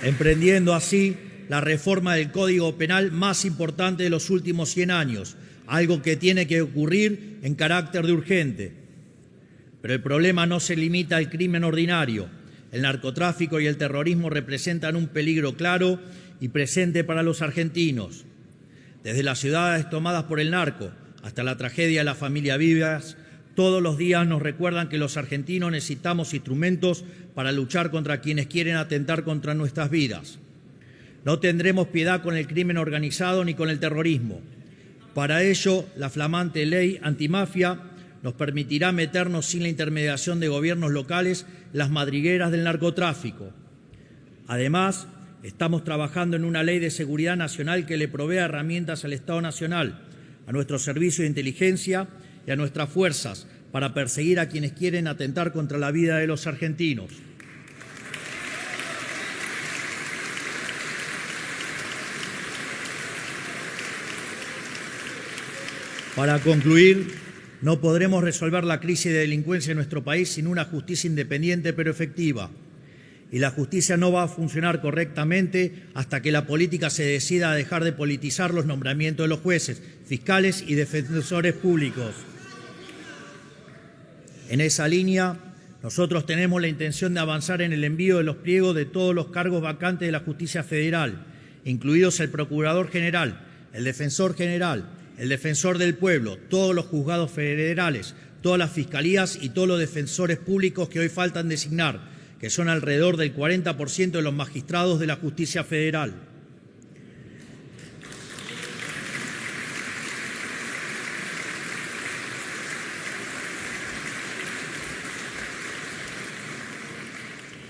A: Emprendiendo así la reforma del Código Penal más importante de los últimos 100 años, algo que tiene que ocurrir en carácter de urgente. Pero el problema no se limita al crimen ordinario. El narcotráfico y el terrorismo representan un peligro claro y presente para los argentinos. Desde las ciudades tomadas por el narco hasta la tragedia de la familia Vivas, todos los días nos recuerdan que los argentinos necesitamos instrumentos para luchar contra quienes quieren atentar contra nuestras vidas. No tendremos piedad con el crimen organizado ni con el terrorismo. Para ello, la flamante ley antimafia nos permitirá meternos sin la intermediación de gobiernos locales en las madrigueras del narcotráfico. Además, estamos trabajando en una ley de seguridad nacional que le provea herramientas al Estado Nacional, a nuestro servicio de inteligencia y a nuestras fuerzas para perseguir a quienes quieren atentar contra la vida de los argentinos. Para concluir, no podremos resolver la crisis de delincuencia en nuestro país sin una justicia independiente pero efectiva. Y la justicia no va a funcionar correctamente hasta que la política se decida a dejar de politizar los nombramientos de los jueces, fiscales y defensores públicos. En esa línea, nosotros tenemos la intención de avanzar en el envío de los pliegos de todos los cargos vacantes de la justicia federal, incluidos el Procurador General, el Defensor General, el Defensor del Pueblo, todos los juzgados federales, todas las fiscalías y todos los defensores públicos que hoy faltan designar, que son alrededor del 40% de los magistrados de la justicia federal.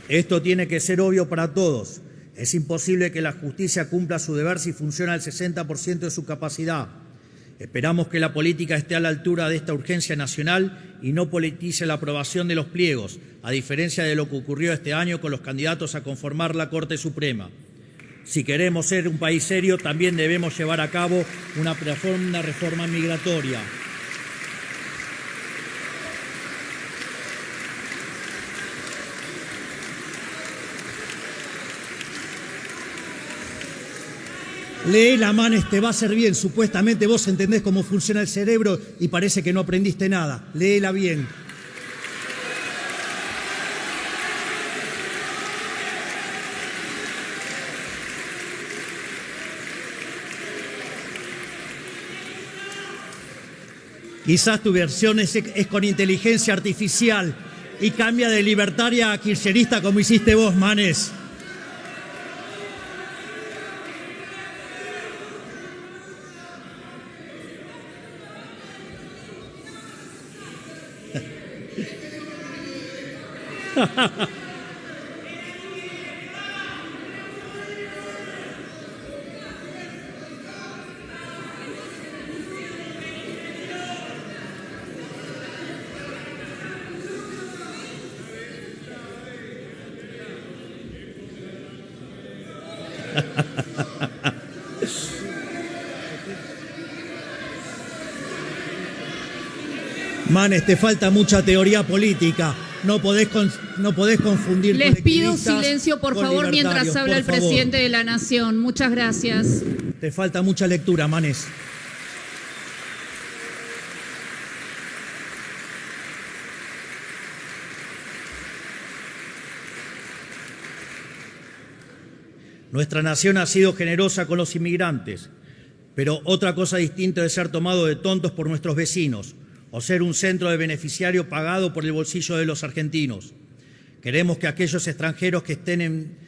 A: Esto tiene que ser obvio para todos. Es imposible que la justicia cumpla su deber si funciona al 60% de su capacidad. Esperamos que la política esté a la altura de esta urgencia nacional y no politice la aprobación de los pliegos, a diferencia de lo que ocurrió este año con los candidatos a conformar la Corte Suprema. Si queremos ser un país serio, también debemos llevar a cabo una reforma migratoria.
B: Léela, Manes, te va a hacer bien. Supuestamente vos entendés cómo funciona el cerebro y parece que no aprendiste nada. Léela bien. Quizás tu versión es con inteligencia artificial y cambia de libertaria a kirchnerista como hiciste vos, Manes. Manes, te falta mucha teoría política. No podés confundir.
C: Les pido silencio, por favor, mientras habla el presidente de la Nación. Muchas gracias.
B: Te falta mucha lectura, Manes.
A: Nuestra nación ha sido generosa con los inmigrantes, pero otra cosa distinta es ser tomado de tontos por nuestros vecinos o ser un centro de beneficiario pagado por el bolsillo de los argentinos. Queremos que aquellos extranjeros que estén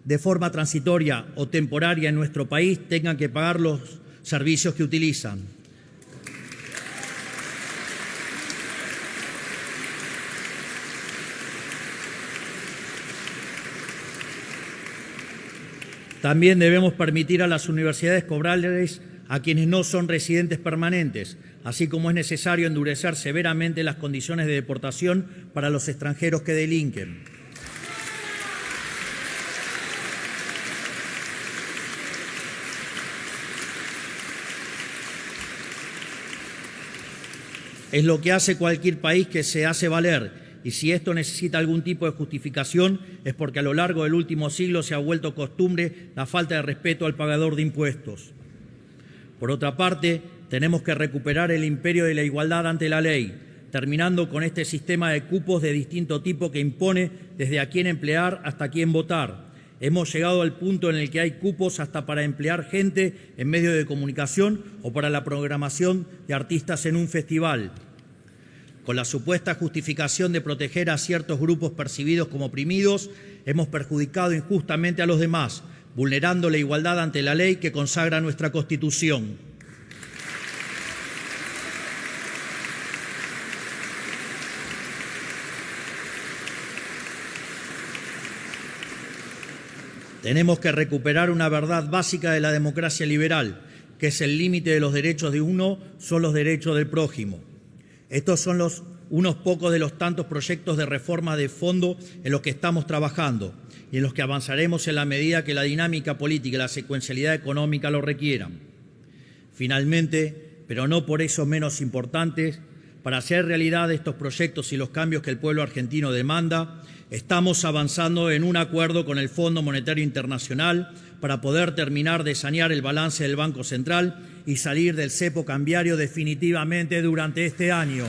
A: de forma transitoria o temporaria en nuestro país tengan que pagar los servicios que utilizan. También debemos permitir a las universidades cobrarles a quienes no son residentes permanentes, así como es necesario endurecer severamente las condiciones de deportación para los extranjeros que delinquen. Es lo que hace cualquier país que se hace valer, y si esto necesita algún tipo de justificación es porque a lo largo del último siglo se ha vuelto costumbre la falta de respeto al pagador de impuestos. Por otra parte, tenemos que recuperar el imperio de la igualdad ante la ley, terminando con este sistema de cupos de distinto tipo que impone desde a quién emplear hasta a quién votar. Hemos llegado al punto en el que hay cupos hasta para emplear gente en medios de comunicación o para la programación de artistas en un festival. Con la supuesta justificación de proteger a ciertos grupos percibidos como oprimidos, hemos perjudicado injustamente a los demás, vulnerando la igualdad ante la ley que consagra nuestra Constitución. Tenemos que recuperar una verdad básica de la democracia liberal, que es el límite de los derechos de uno son los derechos del prójimo. Estos son unos pocos de los tantos proyectos de reforma de fondo en los que estamos trabajando y en los que avanzaremos en la medida que la dinámica política y la secuencialidad económica lo requieran. Finalmente, pero no por eso menos importantes, para hacer realidad estos proyectos y los cambios que el pueblo argentino demanda, estamos avanzando en un acuerdo con el Fondo Monetario Internacional para poder terminar de sanear el balance del Banco Central y salir del cepo cambiario definitivamente durante este año.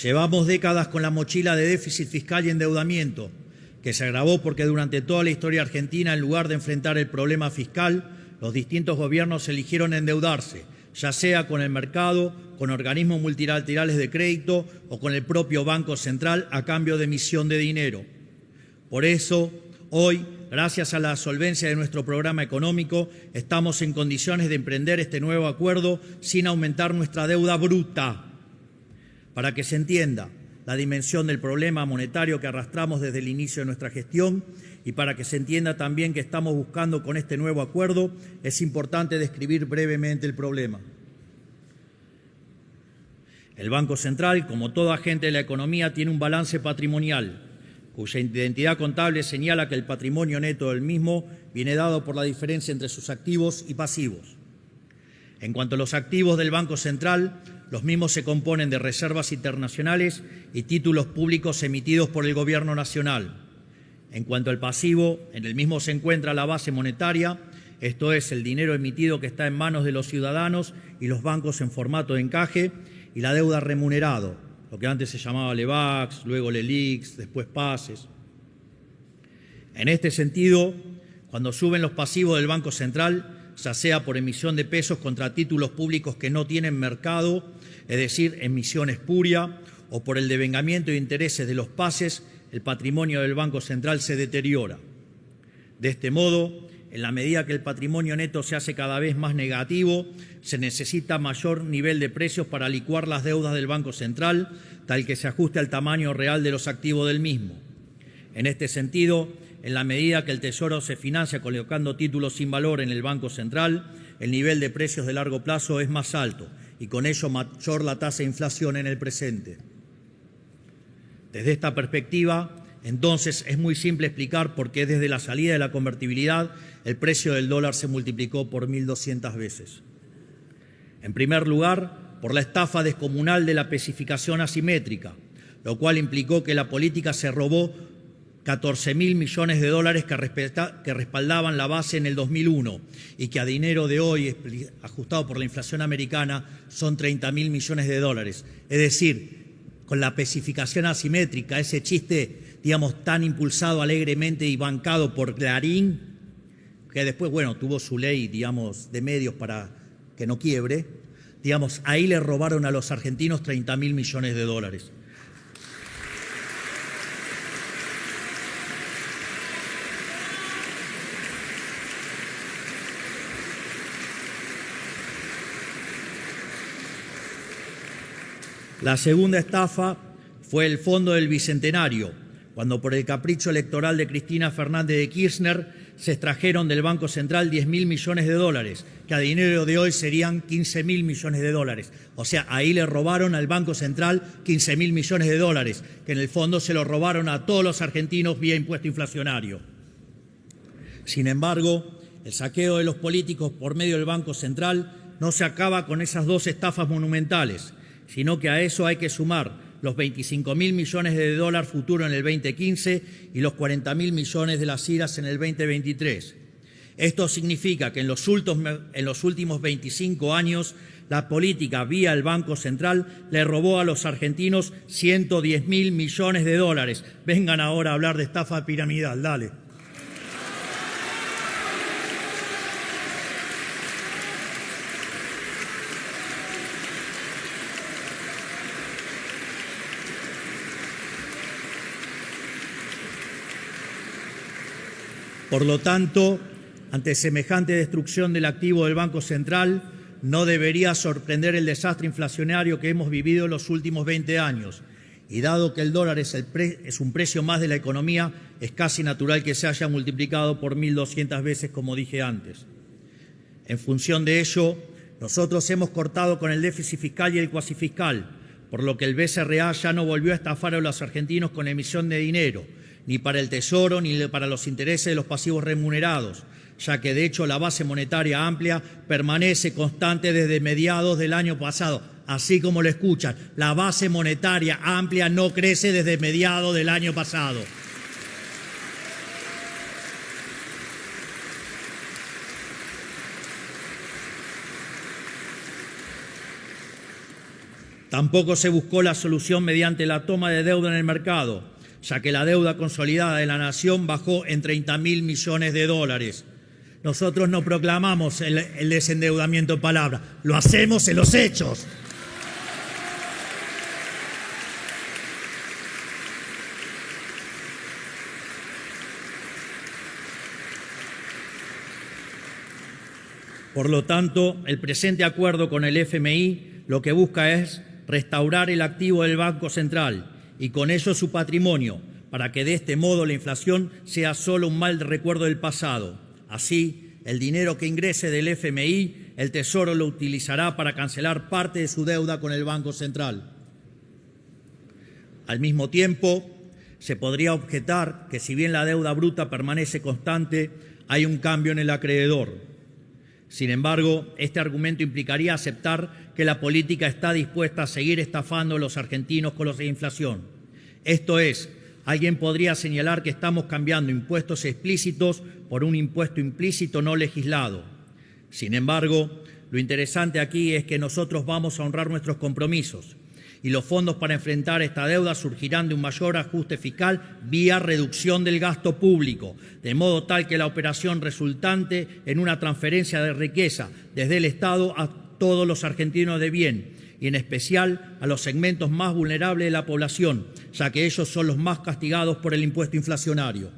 A: Llevamos décadas con la mochila de déficit fiscal y endeudamiento, que se agravó porque durante toda la historia argentina, en lugar de enfrentar el problema fiscal, los distintos gobiernos eligieron endeudarse, ya sea con el mercado, con organismos multilaterales de crédito o con el propio Banco Central a cambio de emisión de dinero. Por eso, hoy, gracias a la solvencia de nuestro programa económico, estamos en condiciones de emprender este nuevo acuerdo sin aumentar nuestra deuda bruta. Para que se entienda la dimensión del problema monetario que arrastramos desde el inicio de nuestra gestión y para que se entienda también que estamos buscando con este nuevo acuerdo, es importante describir brevemente el problema. El Banco Central, como todo agente de la economía, tiene un balance patrimonial, cuya identidad contable señala que el patrimonio neto del mismo viene dado por la diferencia entre sus activos y pasivos. En cuanto a los activos del Banco Central, los mismos se componen de reservas internacionales y títulos públicos emitidos por el Gobierno Nacional. En cuanto al pasivo, en el mismo se encuentra la base monetaria, esto es, el dinero emitido que está en manos de los ciudadanos y los bancos en formato de encaje, y la deuda remunerado, lo que antes se llamaba LEVAX, luego LELIX, después PASES. En este sentido, cuando suben los pasivos del Banco Central, ya sea por emisión de pesos contra títulos públicos que no tienen mercado, es decir, emisión espuria, o por el devengamiento de intereses de los PASES, el patrimonio del Banco Central se deteriora. De este modo, en la medida que el patrimonio neto se hace cada vez más negativo, se necesita mayor nivel de precios para licuar las deudas del Banco Central, tal que se ajuste al tamaño real de los activos del mismo. En este sentido, en la medida que el Tesoro se financia colocando títulos sin valor en el Banco Central, el nivel de precios de largo plazo es más alto y con ello mayor la tasa de inflación en el presente. Desde esta perspectiva, entonces, es muy simple explicar por qué desde la salida de la convertibilidad el precio del dólar se multiplicó por 1.200 veces. En primer lugar, por la estafa descomunal de la especificación asimétrica, lo cual implicó que la política se robó 14.000 millones de dólares que respaldaban la base en el 2001 y que a dinero de hoy, ajustado por la inflación americana, son 30.000 millones de dólares. Es decir, con la especificación asimétrica, ese chiste, digamos, tan impulsado alegremente y bancado por Clarín, que después, bueno, tuvo su ley, digamos, de medios para que no quiebre, digamos, ahí le robaron a los argentinos 30.000 millones de dólares. La segunda estafa fue el Fondo del Bicentenario, cuando por el capricho electoral de Cristina Fernández de Kirchner se extrajeron del Banco Central 10.000 millones de dólares, que a dinero de hoy serían 15.000 millones de dólares. O sea, ahí le robaron al Banco Central 15.000 millones de dólares, que en el fondo se lo robaron a todos los argentinos vía impuesto inflacionario. Sin embargo, el saqueo de los políticos por medio del Banco Central no se acaba con esas dos estafas monumentales, sino que a eso hay que sumar los 25.000 millones de dólares futuro en el 2015 y los 40.000 millones de las IRAs en el 2023. Esto significa que en los últimos 25 años la política vía el Banco Central le robó a los argentinos 110.000 millones de dólares. Vengan ahora a hablar de estafa piramidal, dale. Por lo tanto, ante semejante destrucción del activo del Banco Central, no debería sorprender el desastre inflacionario que hemos vivido en los últimos 20 años. Y dado que el dólar es un precio más de la economía, es casi natural que se haya multiplicado por 1.200 veces, como dije antes. En función de ello, nosotros hemos cortado con el déficit fiscal y el cuasifiscal, por lo que el BCRA ya no volvió a estafar a los argentinos con emisión de dinero, ni para el Tesoro ni para los intereses de los pasivos remunerados, ya que de hecho la base monetaria amplia permanece constante desde mediados del año pasado. Así como lo escuchan, la base monetaria amplia no crece desde mediados del año pasado. Tampoco se buscó la solución mediante la toma de deuda en el mercado, ya que la deuda consolidada de la nación bajó en 30.000 millones de dólares. Nosotros no proclamamos el desendeudamiento en palabras, lo hacemos en los hechos. Por lo tanto, el presente acuerdo con el FMI lo que busca es restaurar el activo del Banco Central y con ello su patrimonio, para que de este modo la inflación sea solo un mal recuerdo del pasado. Así, el dinero que ingrese del FMI, el Tesoro lo utilizará para cancelar parte de su deuda con el Banco Central. Al mismo tiempo, se podría objetar que si bien la deuda bruta permanece constante, hay un cambio en el acreedor. Sin embargo, este argumento implicaría aceptar que la política está dispuesta a seguir estafando a los argentinos con la inflación. Esto es, alguien podría señalar que estamos cambiando impuestos explícitos por un impuesto implícito no legislado. Sin embargo, lo interesante aquí es que nosotros vamos a honrar nuestros compromisos y los fondos para enfrentar esta deuda surgirán de un mayor ajuste fiscal vía reducción del gasto público, de modo tal que la operación resultante en una transferencia de riqueza desde el Estado a todos los argentinos de bien y en especial a los segmentos más vulnerables de la población, ya que ellos son los más castigados por el impuesto inflacionario.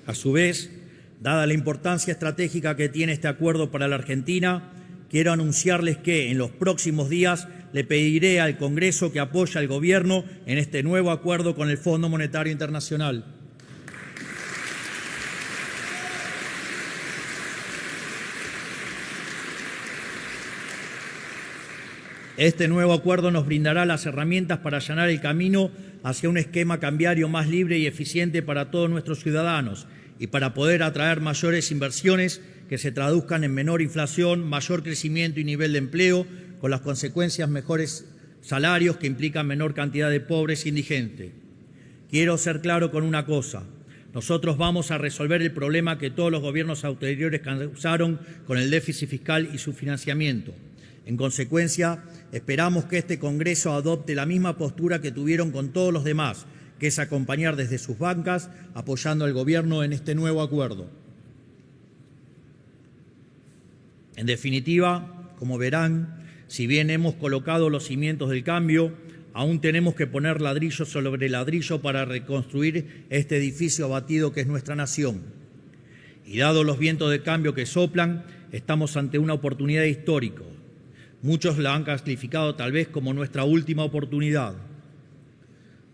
A: A su vez, dada la importancia estratégica que tiene este acuerdo para la Argentina, quiero anunciarles que en los próximos días le pediré al Congreso que apoye al Gobierno en este nuevo acuerdo con el Fondo Monetario Internacional. Este nuevo acuerdo nos brindará las herramientas para allanar el camino hacia un esquema cambiario más libre y eficiente para todos nuestros ciudadanos y para poder atraer mayores inversiones que se traduzcan en menor inflación, mayor crecimiento y nivel de empleo, con las consecuencias mejores salarios que implican menor cantidad de pobres e indigentes. Quiero ser claro con una cosa. Nosotros vamos a resolver el problema que todos los gobiernos anteriores causaron con el déficit fiscal y su financiamiento. En consecuencia, esperamos que este Congreso adopte la misma postura que tuvieron con todos los demás, que es acompañar desde sus bancas, apoyando al Gobierno en este nuevo acuerdo. En definitiva, como verán, si bien hemos colocado los cimientos del cambio, aún tenemos que poner ladrillo sobre ladrillo para reconstruir este edificio abatido que es nuestra nación. Y dados los vientos de cambio que soplan, estamos ante una oportunidad histórica. Muchos la han calificado tal vez como nuestra última oportunidad.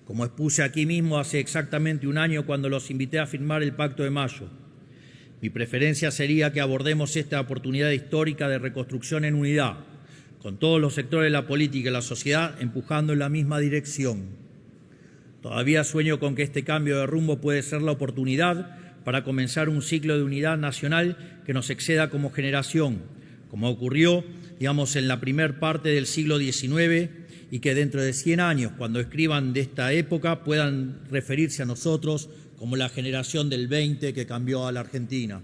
A: Como expuse aquí mismo hace exactamente un año cuando los invité a firmar el Pacto de Mayo, mi preferencia sería que abordemos esta oportunidad histórica de reconstrucción en unidad, con todos los sectores de la política y la sociedad empujando en la misma dirección. Todavía sueño con que este cambio de rumbo puede ser la oportunidad para comenzar un ciclo de unidad nacional que nos exceda como generación, como ocurrió, digamos, en la primer parte del siglo XIX, y que dentro de 100 años, cuando escriban de esta época, puedan referirse a nosotros como la generación del 20 que cambió a la Argentina.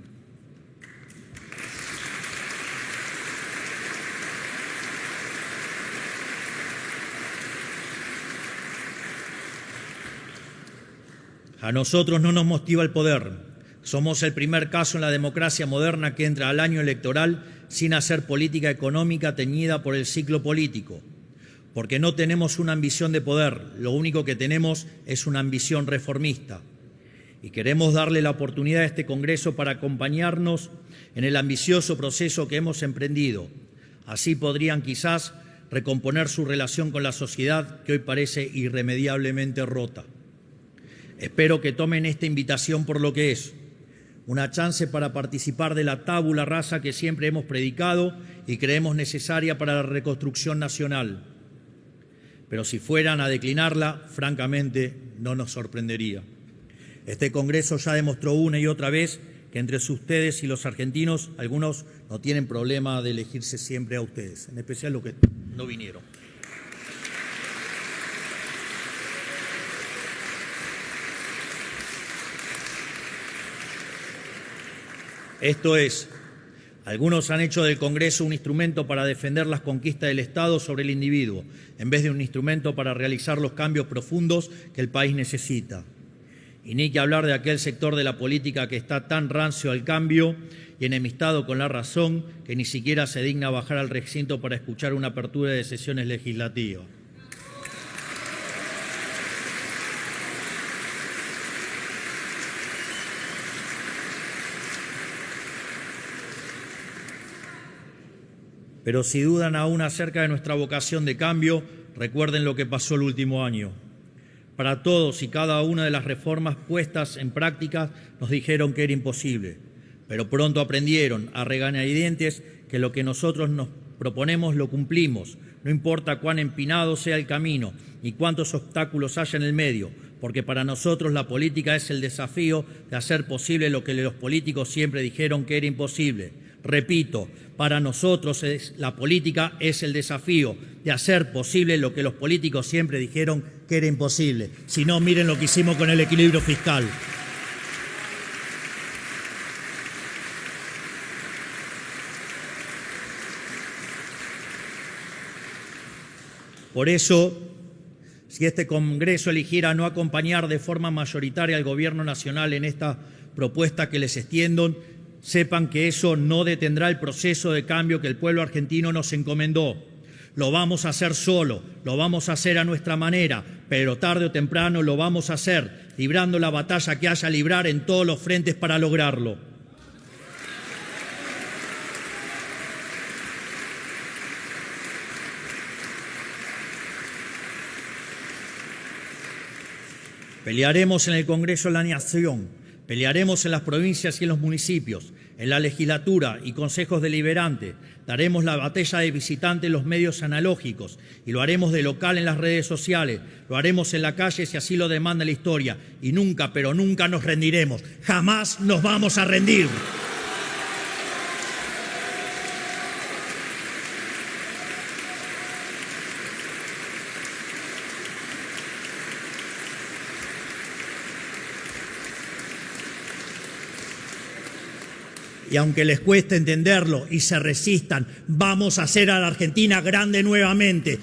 A: A nosotros no nos motiva el poder. Somos el primer caso en la democracia moderna que entra al año electoral sin hacer política económica teñida por el ciclo político. Porque no tenemos una ambición de poder, lo único que tenemos es una ambición reformista. Y queremos darle la oportunidad a este Congreso para acompañarnos en el ambicioso proceso que hemos emprendido. Así podrían quizás recomponer su relación con la sociedad que hoy parece irremediablemente rota. Espero que tomen esta invitación por lo que es, una chance para participar de la tabula rasa que siempre hemos predicado y creemos necesaria para la reconstrucción nacional. Pero si fueran a declinarla, francamente, no nos sorprendería. Este Congreso ya demostró una y otra vez que entre ustedes y los argentinos, algunos no tienen problema de elegirse siempre a ustedes, en especial los que no vinieron. Esto es, algunos han hecho del Congreso un instrumento para defender las conquistas del Estado sobre el individuo, en vez de un instrumento para realizar los cambios profundos que el país necesita. Y ni que hablar de aquel sector de la política que está tan rancio al cambio y enemistado con la razón que ni siquiera se digna bajar al recinto para escuchar una apertura de sesiones legislativas. Pero si dudan aún acerca de nuestra vocación de cambio, recuerden lo que pasó el último año. Para todos y cada una de las reformas puestas en práctica nos dijeron que era imposible, pero pronto aprendieron a regañadientes que lo que nosotros nos proponemos lo cumplimos, no importa cuán empinado sea el camino ni cuántos obstáculos haya en el medio, porque para nosotros la política es el desafío de hacer posible lo que los políticos siempre dijeron que era imposible. Repito, para nosotros la política es el desafío de hacer posible lo que los políticos siempre dijeron que era imposible. Si no, miren lo que hicimos con el equilibrio fiscal. Por eso, si este Congreso eligiera no acompañar de forma mayoritaria al Gobierno Nacional en esta propuesta que les extiendo, sepan que eso no detendrá el proceso de cambio que el pueblo argentino nos encomendó. Lo vamos a hacer solo, lo vamos a hacer a nuestra manera, pero tarde o temprano lo vamos a hacer, librando la batalla que haya a librar en todos los frentes para lograrlo. Pelearemos en el Congreso de la Nación. Pelearemos en las provincias y en los municipios, en la legislatura y consejos deliberantes. Daremos la batalla de visitante en los medios analógicos y lo haremos de local en las redes sociales. Lo haremos en la calle si así lo demanda la historia. Y nunca, pero nunca nos rendiremos. Jamás nos vamos a rendir. Y aunque les cueste entenderlo y se resistan, vamos a hacer a la Argentina grande nuevamente.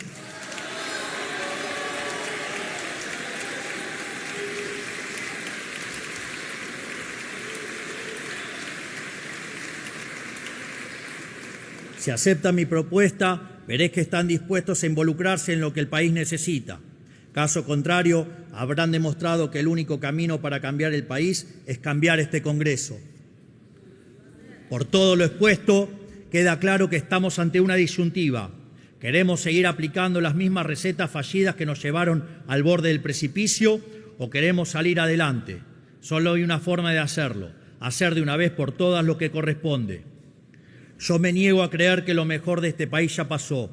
A: Si aceptan mi propuesta, Veré que están dispuestos a involucrarse en lo que el país necesita. Caso contrario, habrán demostrado que el único camino para cambiar el país es cambiar este Congreso. Por todo lo expuesto, queda claro que estamos ante una disyuntiva. ¿Queremos seguir aplicando las mismas recetas fallidas que nos llevaron al borde del precipicio o queremos salir adelante? Solo hay una forma de hacerlo, hacer de una vez por todas lo que corresponde. Yo me niego a creer que lo mejor de este país ya pasó.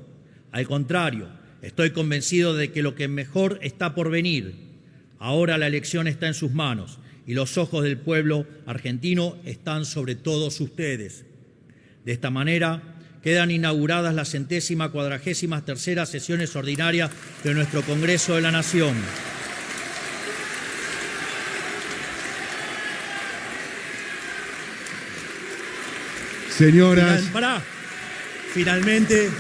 A: Al contrario, estoy convencido de que lo que mejor está por venir. Ahora la elección está en sus manos y los ojos del pueblo argentino están sobre todos ustedes. De esta manera, quedan inauguradas las 143ª sesiones ordinarias de nuestro Congreso de la Nación.
D: Señoras.
A: Finalmente,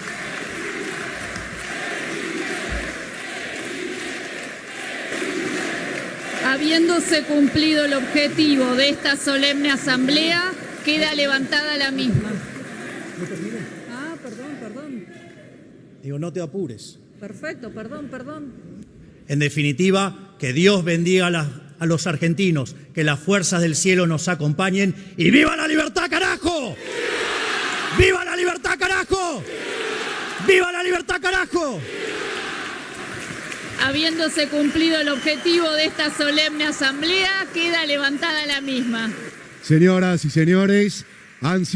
C: habiéndose cumplido el objetivo de esta solemne asamblea, queda levantada la misma. Perdón.
A: digo, no te apures.
C: Perfecto, perdón.
A: En definitiva, que Dios bendiga a los argentinos, que las fuerzas del cielo nos acompañen y ¡viva la libertad, carajo! ¡Viva la libertad, carajo! ¡Viva la libertad, carajo!
C: Habiéndose cumplido el objetivo de esta solemne asamblea, queda levantada la misma.
D: Señoras y señores, han sido